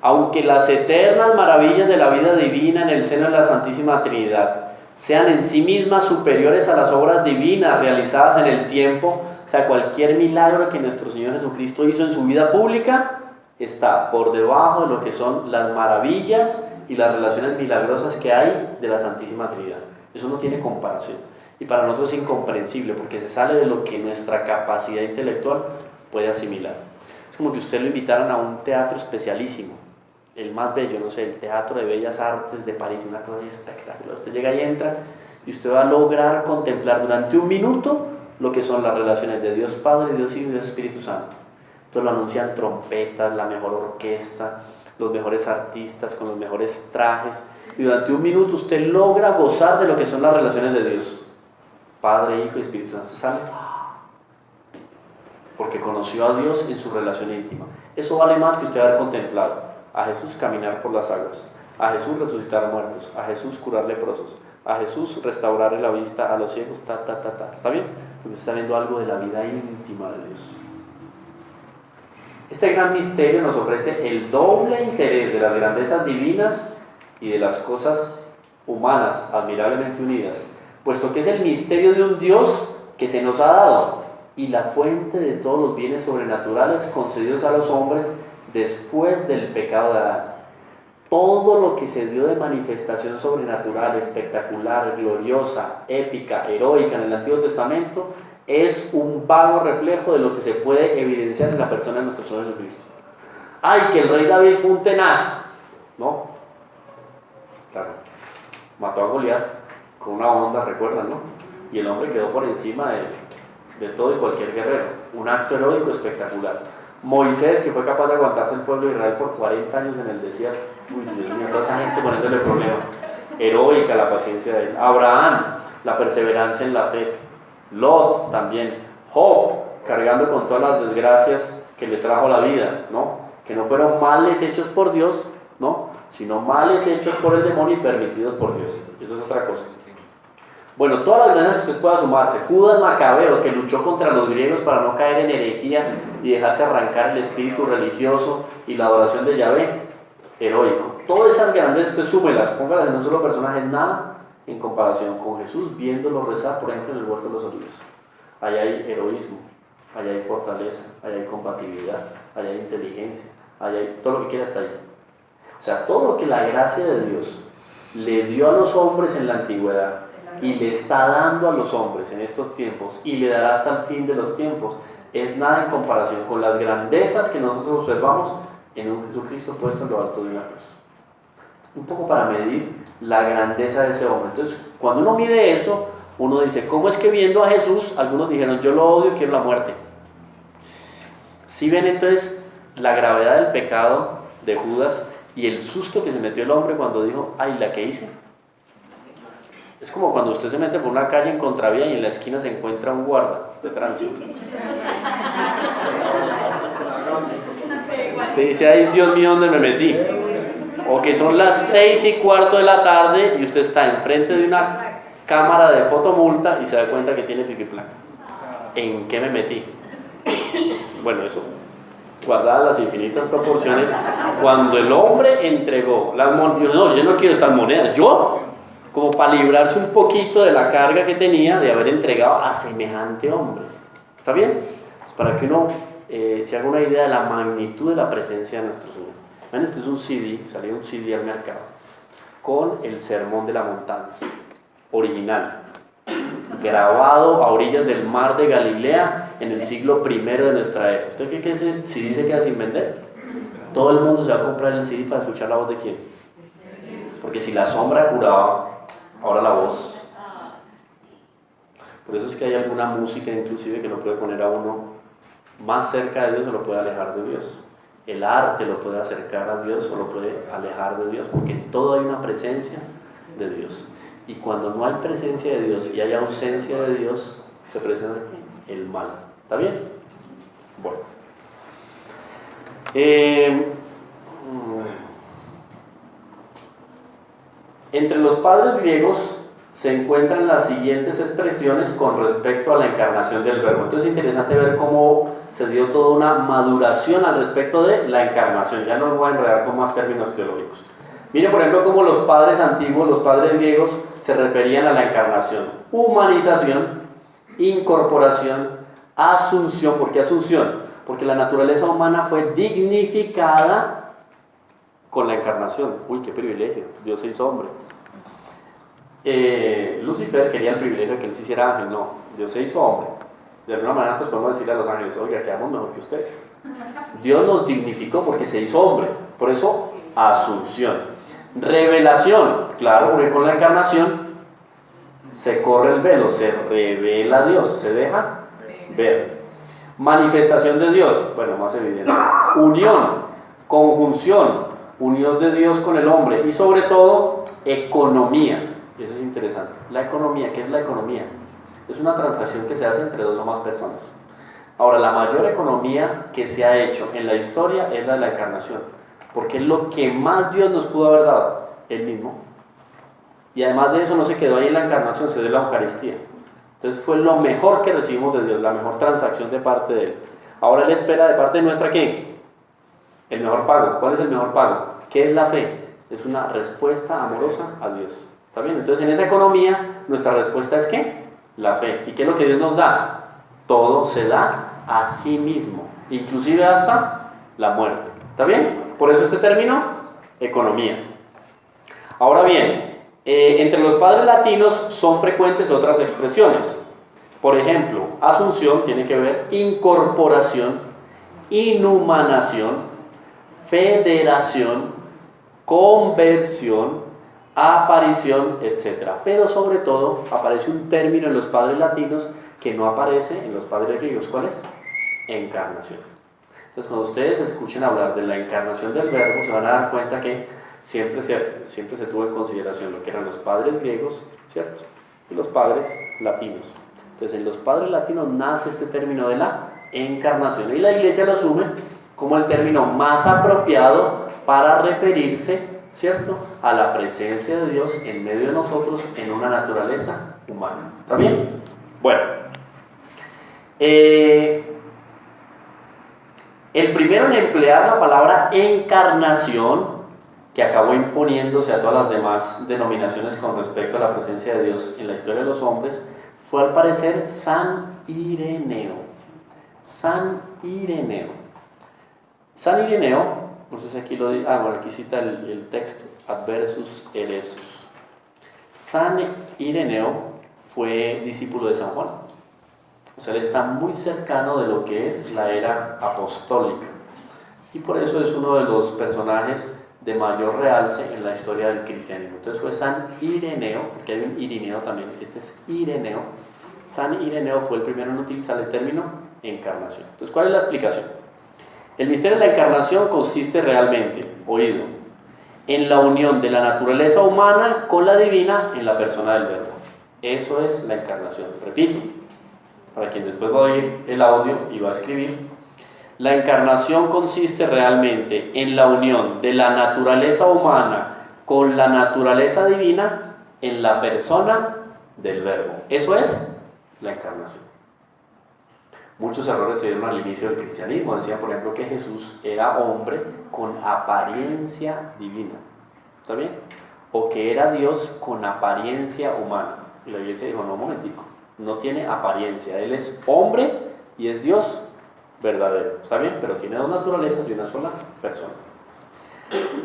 Aunque las eternas maravillas de la vida divina en el seno de la Santísima Trinidad sean en sí mismas superiores a las obras divinas realizadas en el tiempo, o sea, cualquier milagro que nuestro Señor Jesucristo hizo en su vida pública está por debajo de lo que son las maravillas y las relaciones milagrosas que hay de la Santísima Trinidad. Eso no tiene comparación y para nosotros es incomprensible porque se sale de lo que nuestra capacidad intelectual puede asimilar. Es como que usted lo invitaran a un teatro especialísimo, el más bello, no sé, el Teatro de Bellas Artes de París, una cosa así espectacular. Usted llega y entra y usted va a lograr contemplar durante un minuto lo que son las relaciones de Dios Padre, Dios Hijo y Dios Espíritu Santo. Entonces lo anuncian trompetas, la mejor orquesta, los mejores artistas con los mejores trajes, y durante un minuto usted logra gozar de lo que son las relaciones de Dios Padre, Hijo y Espíritu Santo. Usted sale porque conoció a Dios en su relación íntima. Eso vale más que usted haber contemplado a Jesús caminar por las aguas, a Jesús resucitar muertos, a Jesús curar leprosos, a Jesús restaurarle la vista a los ciegos, ¿Está bien? Porque usted está viendo algo de la vida íntima de Dios. Este gran misterio nos ofrece el doble interés de las grandezas divinas y de las cosas humanas admirablemente unidas, puesto que es el misterio de un Dios que se nos ha dado y la fuente de todos los bienes sobrenaturales concedidos a los hombres después del pecado de Adán. Todo lo que se dio de manifestación sobrenatural, espectacular, gloriosa, épica, heroica en el Antiguo Testamento es un vago reflejo de lo que se puede evidenciar en la persona de nuestro Señor Jesucristo. ¡Ay, que el rey David fue un tenaz! ¿No? Claro, mató a Goliat con una onda, recuerdan, ¿no? Y el hombre quedó por encima de todo y cualquier guerrero. Un acto heroico espectacular. Moisés, que fue capaz de aguantarse el pueblo de Israel por 40 años en el desierto. Uy, Dios mío, toda esa gente poniéndole problema. Heroica la paciencia de él. Abraham, la perseverancia en la fe. Lot también. Job, cargando con todas las desgracias que le trajo la vida, ¿no? Que no fueron males hechos por Dios, ¿no? Sino males hechos por el demonio y permitidos por Dios. Eso es otra cosa. Bueno, todas las veces que usted pueda sumarse. Judas Macabeo, que luchó contra los griegos para no caer en herejía y dejarse arrancar el espíritu religioso y la adoración de Yahvé, heroico. Todas esas grandezas, usted súmelas, póngalas en un solo personaje, nada en comparación con Jesús viéndolo rezar, por ejemplo, en el Huerto de los Olivos. Allá hay heroísmo, allá hay fortaleza, allá hay compatibilidad, allá hay inteligencia, allá hay todo lo que quiera hasta ahí. O sea, todo lo que la gracia de Dios le dio a los hombres en la antigüedad y le está dando a los hombres en estos tiempos y le dará hasta el fin de los tiempos, es nada en comparación con las grandezas que nosotros observamos en un Jesucristo puesto en lo alto de una cruz. Un poco para medir la grandeza de ese hombre. Entonces, cuando uno mide eso, uno dice, ¿cómo es que viendo a Jesús, algunos dijeron, yo lo odio, quiero la muerte? Si ven entonces la gravedad del pecado de Judas y el susto que se metió el hombre cuando dijo, ay, ¿la que hice? Es como cuando usted se mete por una calle en contravía y en la esquina se encuentra un guarda de tránsito. Usted dice, ay, Dios mío, ¿dónde me metí? O que son las 6:15 de la tarde y usted está enfrente de una cámara de fotomulta y se da cuenta que tiene pico y placa. ¿En qué me metí? Bueno, eso, guardadas las infinitas proporciones, cuando el hombre entregó las monedas, dijo, no, yo no quiero estas monedas, yo, como para librarse un poquito de la carga que tenía de haber entregado a semejante hombre. ¿Está bien? Para que uno se haga una idea de la magnitud de la presencia de nuestro Señor. Bueno, esto es un CD, salió un CD al mercado, con el Sermón de la Montaña, original, grabado a orillas del mar de Galilea en el siglo I de nuestra era. ¿Usted cree que ese CD se queda sin vender? Todo el mundo se va a comprar el CD para escuchar la voz de quién. Porque si la sombra curaba, ahora la voz. Por eso es que hay alguna música inclusive que lo puede poner a uno más cerca de Dios o lo puede alejar de Dios. el arte lo puede acercar a Dios o lo puede alejar de Dios, porque en todo hay una presencia de Dios. Y cuando no hay presencia de Dios y hay ausencia de Dios, se presenta el mal. ¿Está bien? Bueno. Entre los padres griegos se encuentran las siguientes expresiones con respecto a la encarnación del Verbo. Entonces es interesante ver cómo se dio toda una maduración al respecto de la encarnación. Ya no me voy a enredar con más términos teológicos. Miren, por ejemplo, cómo los padres antiguos, los padres griegos, se referían a la encarnación. Humanización, incorporación, asunción. ¿Por qué asunción? Porque la naturaleza humana fue dignificada con la encarnación. Uy, qué privilegio, Dios se hizo hombre. Lucifer quería el privilegio de que él se hiciera ángel. No, Dios se hizo hombre. De alguna manera nosotros podemos decirle a los ángeles: oiga, quedamos mejor que ustedes. Dios nos dignificó porque se hizo hombre. Por eso, asunción. Revelación, claro, porque con la encarnación se corre el velo, se revela a Dios, se deja ver. Manifestación de Dios, bueno, más evidente. Unión, conjunción, unión de Dios con el hombre. Y sobre todo, economía. Eso es interesante. La economía, ¿qué es la economía? Es una transacción que se hace entre dos o más personas. Ahora, la mayor economía que se ha hecho en la historia es la de la encarnación, porque es lo que más Dios nos pudo haber dado, Él mismo. Y además de eso no se quedó ahí en la encarnación, se dio la Eucaristía. Entonces fue lo mejor que recibimos de Dios, la mejor transacción de parte de Él. Ahora Él espera de parte nuestra, ¿qué? El mejor pago. ¿Cuál es el mejor pago? ¿Qué es la fe? Es una respuesta amorosa a Dios. ¿Está bien? Entonces en esa economía nuestra respuesta es ¿qué? La fe. ¿Y qué es lo que Dios nos da? Todo se da a sí mismo, inclusive hasta la muerte. ¿Está bien? Por eso este término, economía. Ahora bien, entre los padres latinos son frecuentes otras expresiones. Por ejemplo, asunción tiene que ver incorporación, inhumanación, federación, conversión, aparición, etc. Pero sobre todo aparece un término en los padres latinos que no aparece en los padres griegos. ¿Cuál es? Encarnación. Entonces, cuando ustedes escuchen hablar de la encarnación del Verbo, se van a dar cuenta que siempre se tuvo en consideración lo que eran los padres griegos, ¿cierto? Y los padres latinos. Entonces, en los padres latinos nace este término de la encarnación y la Iglesia lo asume como el término más apropiado para referirse, ¿cierto?, a la presencia de Dios en medio de nosotros en una naturaleza humana. ¿Está bien? Bueno. El primero en emplear la palabra encarnación, que acabó imponiéndose a todas las demás denominaciones con respecto a la presencia de Dios en la historia de los hombres, fue al parecer San Ireneo. San Ireneo. San Ireneo, no sé si aquí lo dice, bueno, aquí cita el texto, Adversus Eresus. San Ireneo fue discípulo de San Juan. O sea, él está muy cercano de lo que es la era apostólica. Y por eso es uno de los personajes de mayor realce en la historia del cristianismo. Entonces fue San Ireneo, porque hay un Irineo también, este es Ireneo. San Ireneo fue el primero en utilizar el término encarnación. Entonces, ¿cuál es la explicación? El misterio de la encarnación consiste realmente, oído, en la unión de la naturaleza humana con la divina en la persona del Verbo. Eso es la encarnación. Repito, para quien después va a oír el audio y va a escribir, la encarnación consiste realmente en la unión de la naturaleza humana con la naturaleza divina en la persona del Verbo. Eso es la encarnación. Muchos errores se dieron al inicio del cristianismo. Decían, por ejemplo, que Jesús era hombre con apariencia divina. ¿Está bien? O que era Dios con apariencia humana. Y la Iglesia dijo, no, un momentico, no tiene apariencia. Él es hombre y es Dios verdadero. ¿Está bien? Pero tiene dos naturalezas y una sola persona.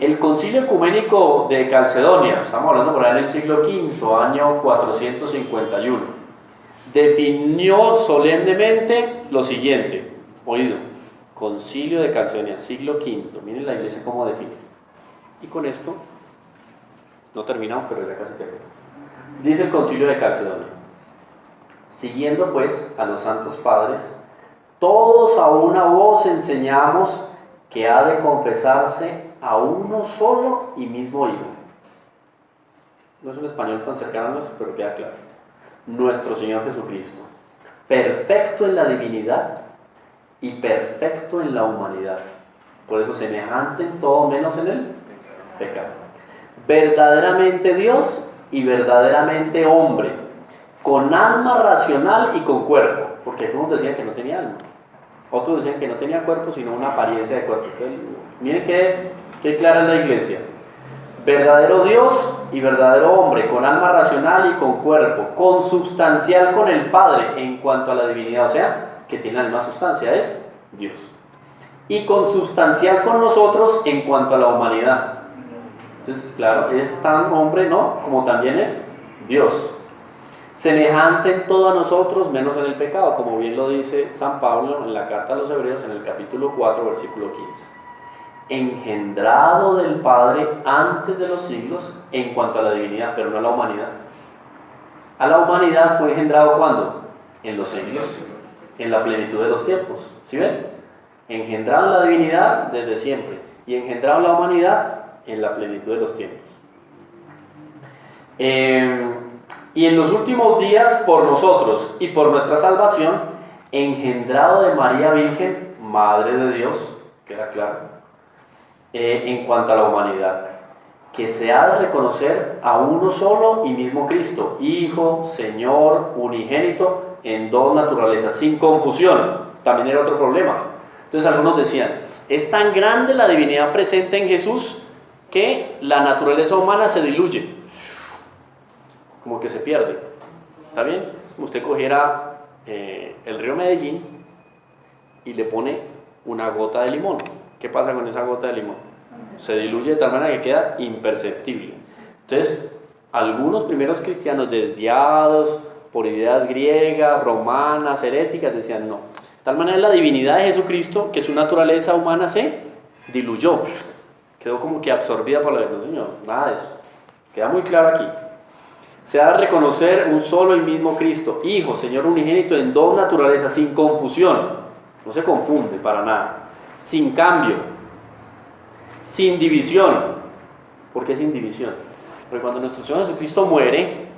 El Concilio Ecuménico de Calcedonia, estamos hablando por ahí en el siglo V, año 451, definió solemnemente lo siguiente. Oído, Concilio de Calcedonia, siglo V. Miren la Iglesia cómo define. Y con esto no terminamos, pero ya casi terminamos. Dice el Concilio de Calcedonia: siguiendo pues a los santos padres, todos a una voz enseñamos que ha de confesarse a uno solo y mismo Hijo. No es un español tan cercano a nosotros, pero queda claro. Nuestro Señor Jesucristo, perfecto en la divinidad y perfecto en la humanidad. Por eso semejante en todo menos en el pecado. Verdaderamente Dios y verdaderamente hombre, con alma racional y con cuerpo, porque algunos decían que no tenía alma, otros decían que no tenía cuerpo sino una apariencia de cuerpo. Entonces, miren qué clara es la iglesia. Verdadero Dios y verdadero hombre, con alma racional y con cuerpo, consubstancial con el Padre en cuanto a la divinidad, o sea, que tiene la misma sustancia, es Dios. Y consubstancial con nosotros en cuanto a la humanidad. Entonces, claro, es tan hombre, ¿no?, como también es Dios. Semejante en todo a nosotros, menos en el pecado, como bien lo dice San Pablo en la carta a los Hebreos, en el capítulo 4, versículo 15. Engendrado del Padre antes de los siglos en cuanto a la divinidad, pero no a la humanidad. A la humanidad fue engendrado ¿cuándo? En los siglos, en la plenitud de los tiempos. ¿Sí ven? Engendrado en la divinidad desde siempre y engendrado en la humanidad en la plenitud de los tiempos. Y en los últimos días por nosotros y por nuestra salvación, engendrado de María Virgen, Madre de Dios, queda claro, en cuanto a la humanidad, que se ha de reconocer a uno solo y mismo Cristo, Hijo, Señor, unigénito, en dos naturalezas, sin confusión. También era otro problema. Entonces algunos decían, es tan grande la divinidad presente en Jesús que la naturaleza humana se diluye, como que se pierde. ¿Está bien? Usted cogiera el río Medellín y le pone una gota de limón. ¿Qué pasa con esa gota de limón? Se diluye de tal manera que queda imperceptible. Entonces, algunos primeros cristianos desviados por ideas griegas, romanas, heréticas, decían no. De tal manera la divinidad de Jesucristo, que su naturaleza humana se diluyó. Quedó como que absorbida por la verdad. No, Señor, nada de eso. Queda muy claro aquí. Se ha de reconocer un solo y mismo Cristo, Hijo, Señor unigénito, en dos naturalezas, sin confusión. No se confunde para nada. Sin cambio, sin división. ¿Por qué sin división? Porque cuando nuestro Señor Jesucristo muere,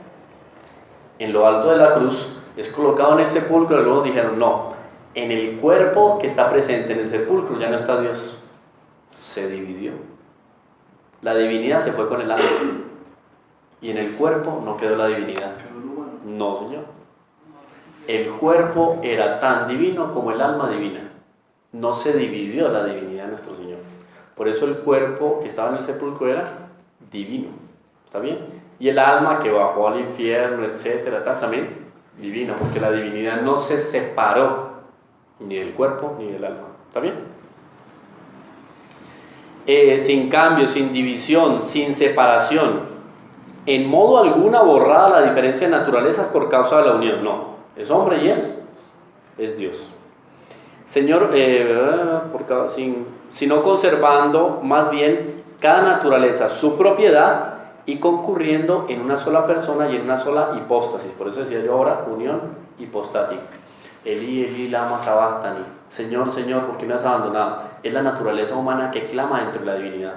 en lo alto de la cruz, es colocado en el sepulcro, y luego dijeron, no, en el cuerpo que está presente en el sepulcro ya no está Dios. Se dividió. La divinidad se fue con el alma. Y en el cuerpo no quedó la divinidad. No, Señor. El cuerpo era tan divino como el alma divina. No se dividió la divinidad de nuestro Señor. Por eso el cuerpo que estaba en el sepulcro era divino. ¿Está bien? Y el alma que bajó al infierno, etcétera, también divino, porque la divinidad no se separó ni del cuerpo ni del alma. ¿Está bien? Sin cambio, sin división, sin separación. En modo alguna borrada la diferencia de naturalezas por causa de la unión. No. Es hombre y es Dios. Señor, sino conservando más bien cada naturaleza su propiedad y concurriendo en una sola persona y en una sola hipóstasis. Por eso decía yo ahora, unión hipostática. Elí, Elí, lama sabachthani. Señor, Señor, ¿por qué me has abandonado? Es la naturaleza humana que clama dentro de la divinidad.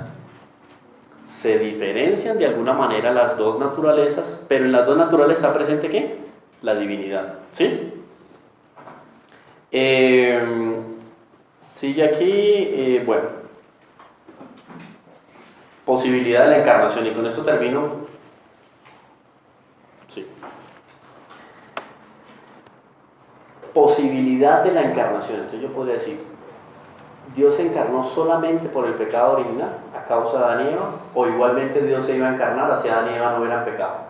Se diferencian de alguna manera las dos naturalezas, pero en las dos naturalezas está presente ¿qué? La divinidad. ¿Sí? Sigue aquí, bueno, posibilidad de la encarnación, y con esto termino. Sí. Posibilidad de la encarnación. Entonces yo podría decir, ¿Dios se encarnó solamente por el pecado original a causa de Adán y Eva? ¿O igualmente Dios se iba a encarnar si Adán y Eva no hubieran pecado?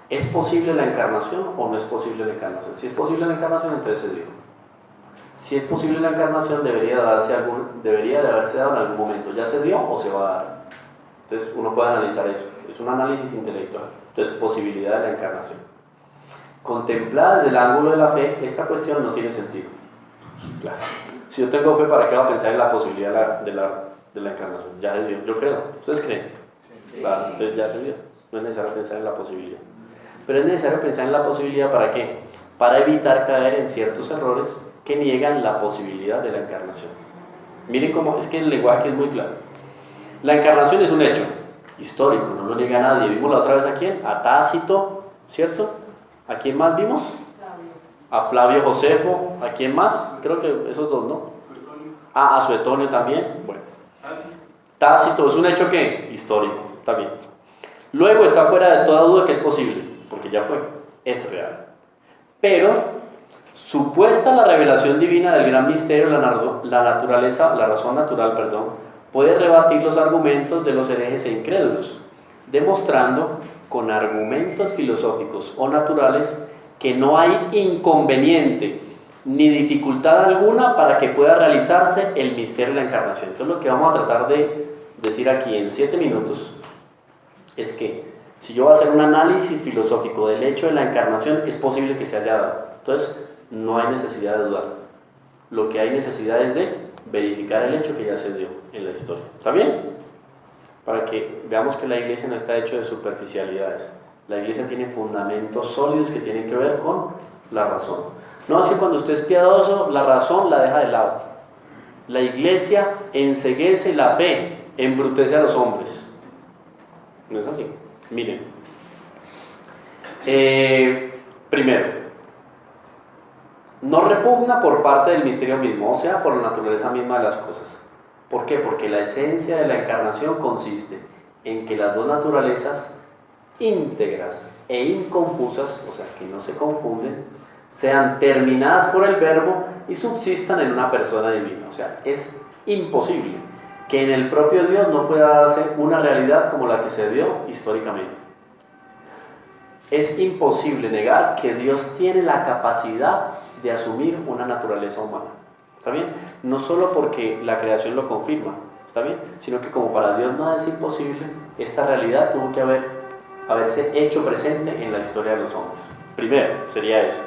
¿Es posible la encarnación o no es posible la encarnación? Si es posible la encarnación, entonces se dio. Si es posible la encarnación, debería de haberse dado en algún momento. ¿Ya se dio o se va a dar? Entonces uno puede analizar eso. Es un análisis intelectual. Entonces, posibilidad de la encarnación. Contemplada desde el ángulo de la fe, esta cuestión no tiene sentido. Claro. Si yo tengo fe, ¿para qué voy a pensar en la posibilidad de la encarnación? Ya se dio. Yo creo. ¿Ustedes creen? Sí. Claro, entonces ya se dio. No es necesario pensar en la posibilidad. Pero es necesario pensar en la posibilidad ¿para qué? Para evitar caer en ciertos errores que niegan la posibilidad de la encarnación. Miren cómo, es que el lenguaje aquí es muy claro. La encarnación es un hecho histórico, no lo niega nadie. Vimos la otra vez a quién, a Tácito, ¿cierto? ¿A quién más vimos? A Flavio Josefo, ¿a quién más? Creo que esos dos, ¿no? A Suetonio también. Bueno, Tácito es un hecho que histórico, está bien. Luego está fuera de toda duda que es posible, porque ya fue, es real. Pero supuesta la revelación divina del gran misterio, la naturaleza, la razón natural, puede rebatir los argumentos de los herejes e incrédulos, demostrando con argumentos filosóficos o naturales que no hay inconveniente ni dificultad alguna para que pueda realizarse el misterio de la encarnación. Entonces lo que vamos a tratar de decir aquí en 7 minutos es que si yo voy a hacer un análisis filosófico del hecho de la encarnación, es posible que se haya dado. Entonces no hay necesidad de dudar. Lo que hay necesidad es de verificar el hecho que ya se dio en la historia. ¿Está bien? Para que veamos que la iglesia no está hecha de superficialidades. La iglesia tiene fundamentos sólidos que tienen que ver con la razón. No es que cuando usted es piadoso, la razón la deja de lado. La iglesia enceguece la fe, embrutece a los hombres. No es así. Miren. Primero, no repugna por parte del misterio mismo, o sea, por la naturaleza misma de las cosas. ¿Por qué? Porque la esencia de la encarnación consiste en que las dos naturalezas íntegras e inconfusas, o sea, que no se confunden, sean terminadas por el verbo y subsistan en una persona divina. O sea, es imposible que en el propio Dios no pueda darse una realidad como la que se dio históricamente. Es imposible negar que Dios tiene la capacidad de asumir una naturaleza humana. ¿Está bien? No solo porque la creación lo confirma, ¿está bien? Sino que como para Dios nada es imposible, esta realidad tuvo que haberse hecho presente en la historia de los hombres. Primero, sería eso.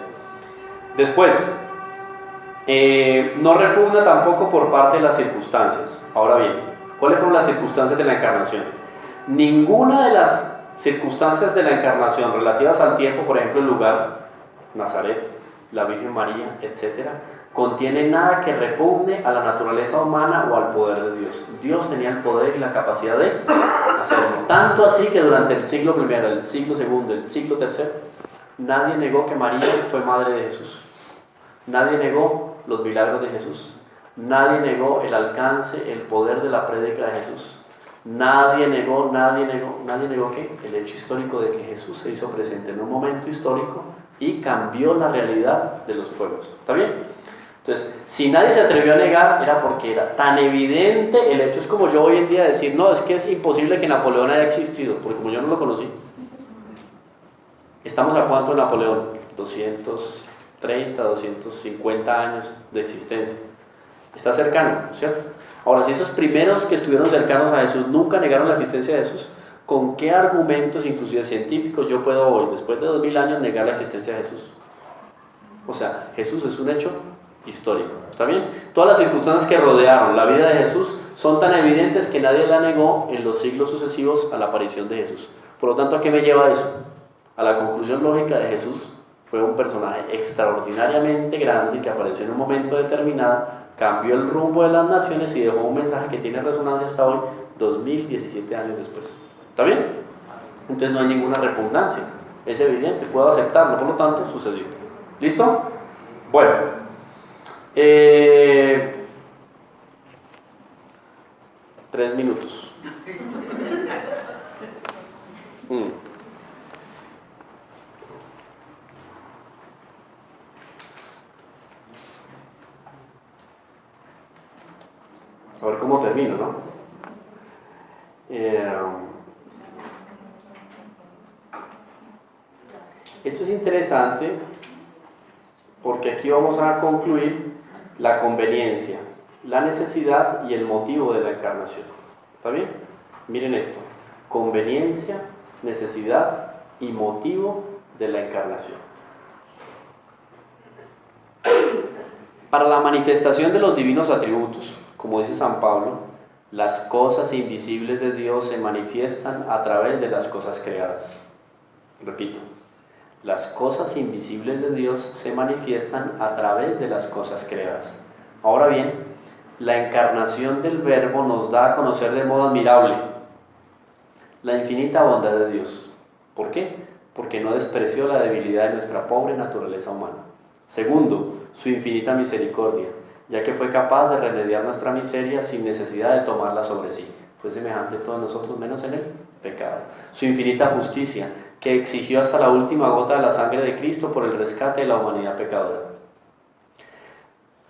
Después, no repugna tampoco por parte de las circunstancias. Ahora bien, ¿cuáles fueron las circunstancias de la encarnación? Ninguna de las circunstancias de la encarnación relativas al tiempo, por ejemplo el lugar, Nazaret, la Virgen María, etc., contiene nada que repugne a la naturaleza humana o al poder de Dios. Dios tenía el poder y la capacidad de hacerlo. Tanto así que durante el siglo I, el siglo II, el siglo III, nadie negó que María fue madre de Jesús. Nadie negó los milagros de Jesús. Nadie negó el alcance, el poder de la prédica de Jesús. Nadie negó ¿qué? El hecho histórico de que Jesús se hizo presente en un momento histórico y cambió la realidad de los pueblos. ¿Está bien? Entonces, si nadie se atrevió a negar, era porque era tan evidente el hecho. Es como yo hoy en día decir, no, es que es imposible que Napoleón haya existido, porque como yo no lo conocí. ¿Estamos a cuánto de Napoleón? 230, 250 años de existencia. Está cercano, ¿cierto? Ahora, si esos primeros que estuvieron cercanos a Jesús nunca negaron la existencia de Jesús, ¿con qué argumentos, inclusive científicos, yo puedo hoy, después de 2000 años, negar la existencia de Jesús? O sea, Jesús es un hecho histórico, ¿está bien? Todas las circunstancias que rodearon la vida de Jesús son tan evidentes que nadie la negó en los siglos sucesivos a la aparición de Jesús. Por lo tanto, ¿a qué me lleva eso? A la conclusión lógica de Jesús fue un personaje extraordinariamente grande que apareció en un momento determinado, cambió el rumbo de las naciones y dejó un mensaje que tiene resonancia hasta hoy, 2017 años después. ¿Está bien? Entonces no hay ninguna repugnancia, es evidente, puedo aceptarlo, por lo tanto sucedió. ¿Listo? Bueno, 3 minutos. A ver cómo termino, ¿no? Esto es interesante porque aquí vamos a concluir la conveniencia, la necesidad y el motivo de la encarnación. ¿Está bien? Miren esto: conveniencia, necesidad y motivo de la encarnación. Para la manifestación de los divinos atributos, como dice San Pablo, las cosas invisibles de Dios se manifiestan a través de las cosas creadas. Repito, las cosas invisibles de Dios se manifiestan a través de las cosas creadas. Ahora bien, la encarnación del Verbo nos da a conocer de modo admirable la infinita bondad de Dios. ¿Por qué? Porque no despreció la debilidad de nuestra pobre naturaleza humana. Segundo, su infinita misericordia, ya que fue capaz de remediar nuestra miseria sin necesidad de tomarla sobre sí. Fue semejante a todos nosotros menos en el pecado. Su infinita justicia, que exigió hasta la última gota de la sangre de Cristo por el rescate de la humanidad pecadora.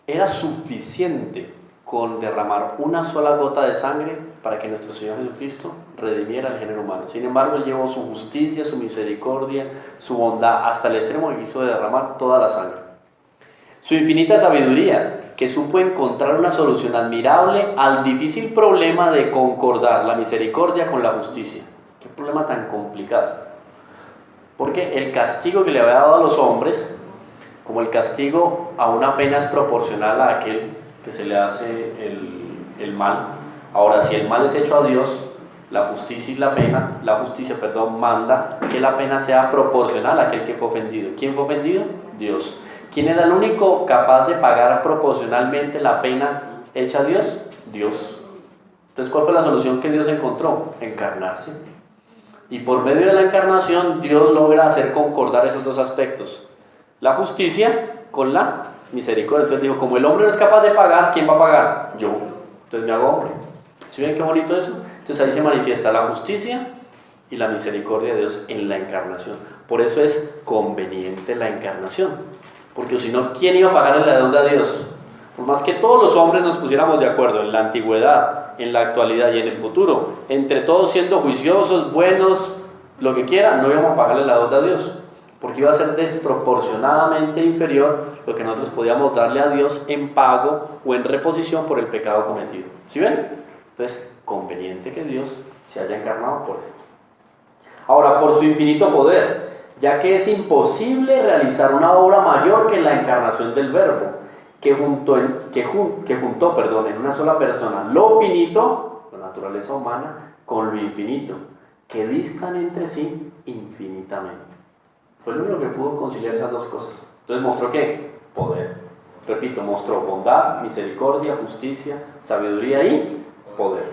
Era suficiente con derramar una sola gota de sangre para que nuestro Señor Jesucristo redimiera al género humano. Sin embargo, Él llevó su justicia, su misericordia, su bondad hasta el extremo que quiso derramar toda la sangre. Su infinita sabiduría, que supo encontrar una solución admirable al difícil problema de concordar la misericordia con la justicia. Qué problema tan complicado. Porque el castigo que le había dado a los hombres, como el castigo a una pena es proporcional a aquel que se le hace el mal. Ahora, si el mal es hecho a Dios, la justicia manda que la pena sea proporcional a aquel que fue ofendido. ¿Quién fue ofendido? Dios. ¿Quién era el único capaz de pagar proporcionalmente la pena hecha a Dios? Dios. Entonces, ¿cuál fue la solución que Dios encontró? Encarnarse. Y por medio de la encarnación, Dios logra hacer concordar esos dos aspectos: la justicia con la misericordia. Entonces dijo, como el hombre no es capaz de pagar, ¿quién va a pagar? Yo. Entonces me hago hombre. ¿Sí ven qué bonito eso? Entonces ahí se manifiesta la justicia y la misericordia de Dios en la encarnación. Por eso es conveniente la encarnación. Porque si no, ¿quién iba a pagarle la deuda a Dios? Por más que todos los hombres nos pusiéramos de acuerdo en la antigüedad, en la actualidad y en el futuro, entre todos siendo juiciosos, buenos, lo que quieran, no íbamos a pagarle la deuda a Dios. Porque iba a ser desproporcionadamente inferior lo que nosotros podíamos darle a Dios en pago o en reposición por el pecado cometido. ¿Sí ven? Entonces, conveniente que Dios se haya encarnado por eso. Ahora, por su infinito poder, ya que es imposible realizar una obra mayor que la encarnación del Verbo, que juntó en una sola persona lo finito, la naturaleza humana, con lo infinito, que distan entre sí infinitamente. Fue el único que pudo conciliar esas dos cosas. Entonces mostró ¿qué? Poder. Repito, mostró bondad, misericordia, justicia, sabiduría y poder.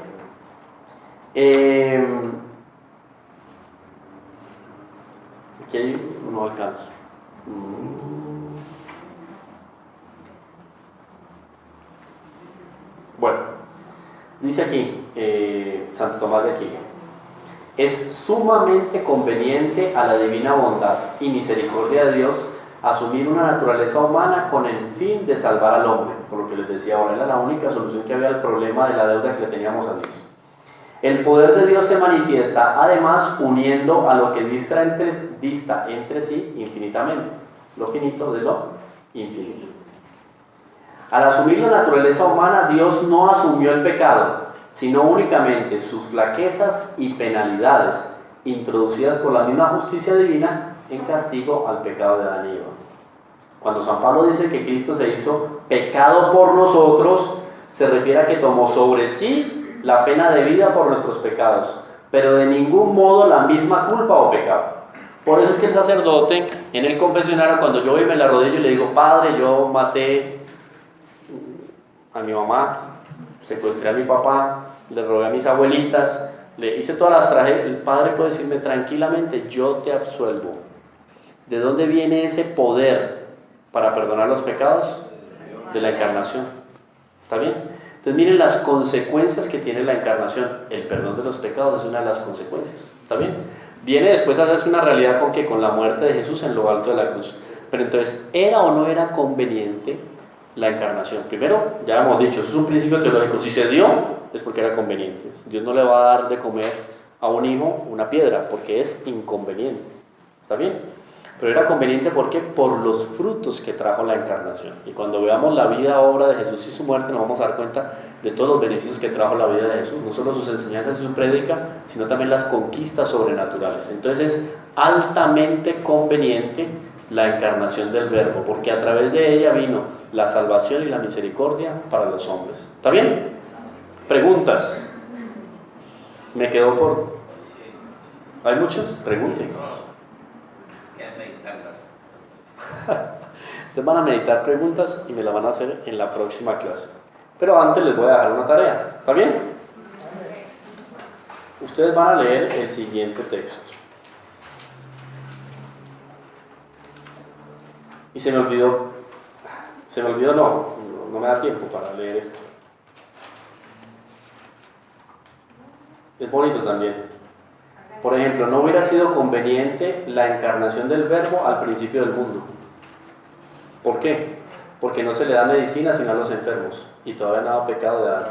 Aquí hay no alcanzo. Bueno, dice aquí Santo Tomás de Aquino: es sumamente conveniente a la divina bondad y misericordia de Dios asumir una naturaleza humana con el fin de salvar al hombre. Por lo que les decía ahora, era la única solución que había al problema de la deuda que le teníamos a Dios. El poder de Dios se manifiesta además uniendo a lo que dista entre sí infinitamente, lo finito de lo infinito. Al asumir la naturaleza humana, Dios no asumió el pecado, sino únicamente sus flaquezas y penalidades introducidas por la misma justicia divina en castigo al pecado de Adán y Eva. Cuando San Pablo dice que Cristo se hizo pecado por nosotros, se refiere a que tomó sobre sí la pena debida por nuestros pecados, pero de ningún modo la misma culpa o pecado. Por eso es que el sacerdote en el confesionario, cuando yo voy y me la arrodillo y le digo: Padre, yo maté a mi mamá, secuestré a mi papá, le robé a mis abuelitas, le hice todas las tragedias, el Padre puede decirme tranquilamente: yo te absuelvo. ¿De dónde viene ese poder para perdonar los pecados? De la encarnación. ¿Está bien? Entonces miren las consecuencias que tiene la encarnación. El perdón de los pecados es una de las consecuencias. ¿Está bien? Viene después a hacerse una realidad con que con la muerte de Jesús en lo alto de la cruz. Pero entonces, ¿era o no era conveniente la encarnación? Primero, ya hemos dicho, eso es un principio teológico. Si se dio, es porque era conveniente. Dios no le va a dar de comer a un hijo una piedra, porque es inconveniente. ¿Está bien? Pero era conveniente, ¿por qué? Por los frutos que trajo la encarnación. Y cuando veamos la vida, obra de Jesús y su muerte, nos vamos a dar cuenta de todos los beneficios que trajo la vida de Jesús. No solo sus enseñanzas y su prédica, sino también las conquistas sobrenaturales. Entonces es altamente conveniente la encarnación del Verbo, porque a través de ella vino la salvación y la misericordia para los hombres. ¿Está bien? Preguntas. Me quedo por... ¿Hay muchas? Pregunten. Ustedes van a meditar preguntas y me las van a hacer en la próxima clase. Pero antes les voy a dejar una tarea, ¿está bien? Ustedes van a leer el siguiente texto. Y se me olvidó no me da tiempo para leer esto. Es bonito también. Por ejemplo, no hubiera sido conveniente la encarnación del Verbo al principio del mundo. ¿Por qué? Porque no se le da medicina sino a los enfermos y todavía no ha pecado de Adán,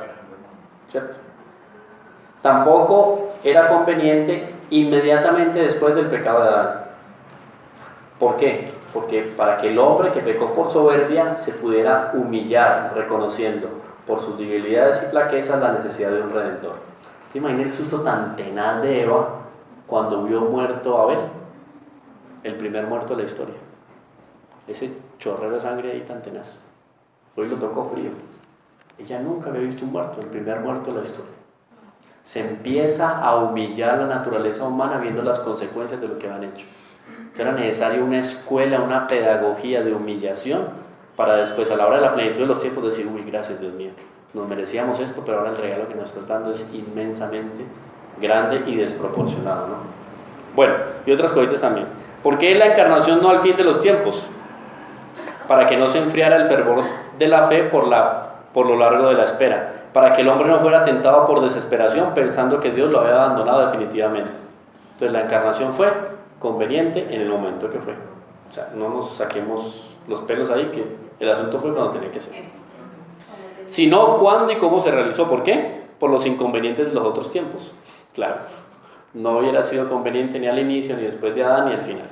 ¿cierto? Tampoco era conveniente inmediatamente después del pecado de Adán. ¿Por qué? Porque para que el hombre que pecó por soberbia se pudiera humillar, reconociendo por sus debilidades y flaquezas la necesidad de un redentor. ¿Te imaginas el susto tan tenaz de Eva cuando vio muerto a Abel? El primer muerto de la historia. Ese chorrero de sangre ahí tan tenaz. Hoy lo tocó frío. Ella nunca había visto un muerto, el primer muerto de la historia. Se empieza a humillar la naturaleza humana viendo las consecuencias de lo que han hecho. Era necesaria una escuela, una pedagogía de humillación para después, a la hora de la plenitud de los tiempos, decir: uy, gracias Dios mío, nos merecíamos esto, pero ahora el regalo que nos estás dando es inmensamente grande y desproporcionado, ¿no? Bueno, y otras cositas también. ¿Por qué la encarnación no al fin de los tiempos? Para que no se enfriara el fervor de la fe por lo largo de la espera, para que el hombre no fuera tentado por desesperación pensando que Dios lo había abandonado definitivamente. Entonces la encarnación fue conveniente en el momento que fue. O sea, no nos saquemos los pelos ahí, que el asunto fue cuando tenía que ser. Sino cuándo y cómo se realizó. ¿Por qué? Por los inconvenientes de los otros tiempos. Claro, no hubiera sido conveniente ni al inicio, ni después de Adán, ni al final.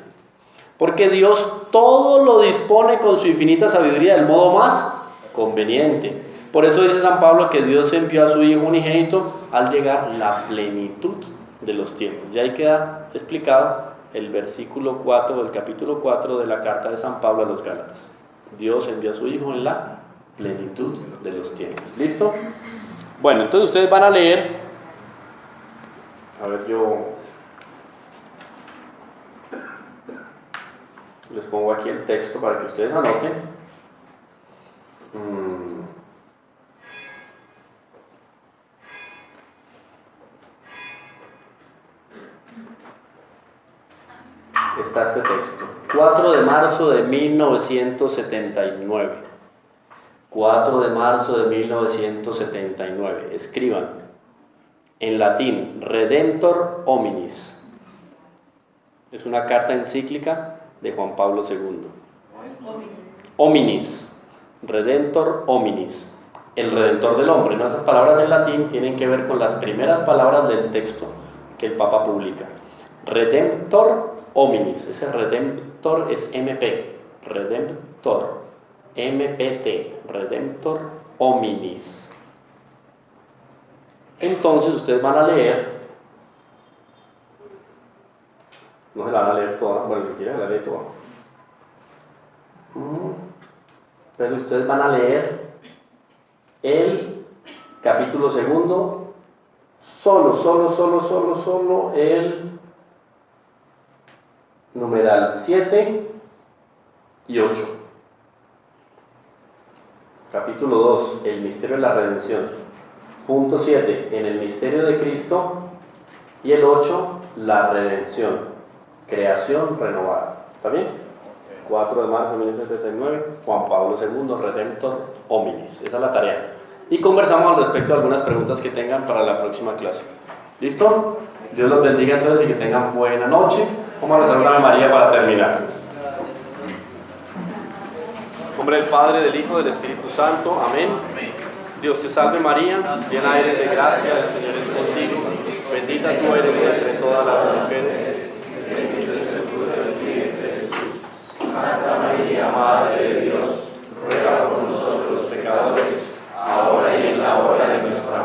Porque Dios todo lo dispone con su infinita sabiduría del modo más conveniente. Por eso dice San Pablo que Dios envió a su Hijo unigénito al llegar la plenitud de los tiempos. Y ahí queda explicado el versículo 4 del capítulo 4 de la carta de San Pablo a los Gálatas. Dios envió a su Hijo en la plenitud de los tiempos. ¿Listo? Bueno, entonces ustedes van a leer. A ver, yo les pongo aquí el texto para que ustedes anoten. Está este texto. 4 de marzo de 1979. 4 de marzo de 1979. Escriban. En latín, Redemptor hominis. Es una carta encíclica de Juan Pablo II. Hominis. Redemptor hominis. El redentor del hombre. ¿No? Esas palabras en latín tienen que ver con las primeras palabras del texto que el Papa publica. Redemptor hominis. Ese redemptor es MP. Redemptor. MPT. Redemptor hominis. Entonces ustedes van a leer. No se la van a leer toda. Bueno, ni siquiera la lee toda. Pero ustedes van a leer el capítulo 2, solo el numeral 7 y 8. Capítulo 2, el misterio de la redención. Punto 7, en el misterio de Cristo. Y el 8, la redención, creación renovada. ¿Está bien? 4 de marzo de 1979, Juan Pablo II, Redemptor hominis. Esa es la tarea. Y conversamos al respecto de algunas preguntas que tengan para la próxima clase. ¿Listo? Dios los bendiga entonces y que tengan buena noche. Vamos a rezar una Ave María para terminar. En nombre del Padre, del Hijo, del Espíritu Santo. Amén. Dios te salve María, llena eres de gracia, el Señor es contigo. Bendita tú eres entre todas las mujeres. Bendito es el fruto de tu vientre, Jesús. Santa María, Madre de Dios, ruega por nosotros pecadores, ahora y en la hora de nuestra muerte.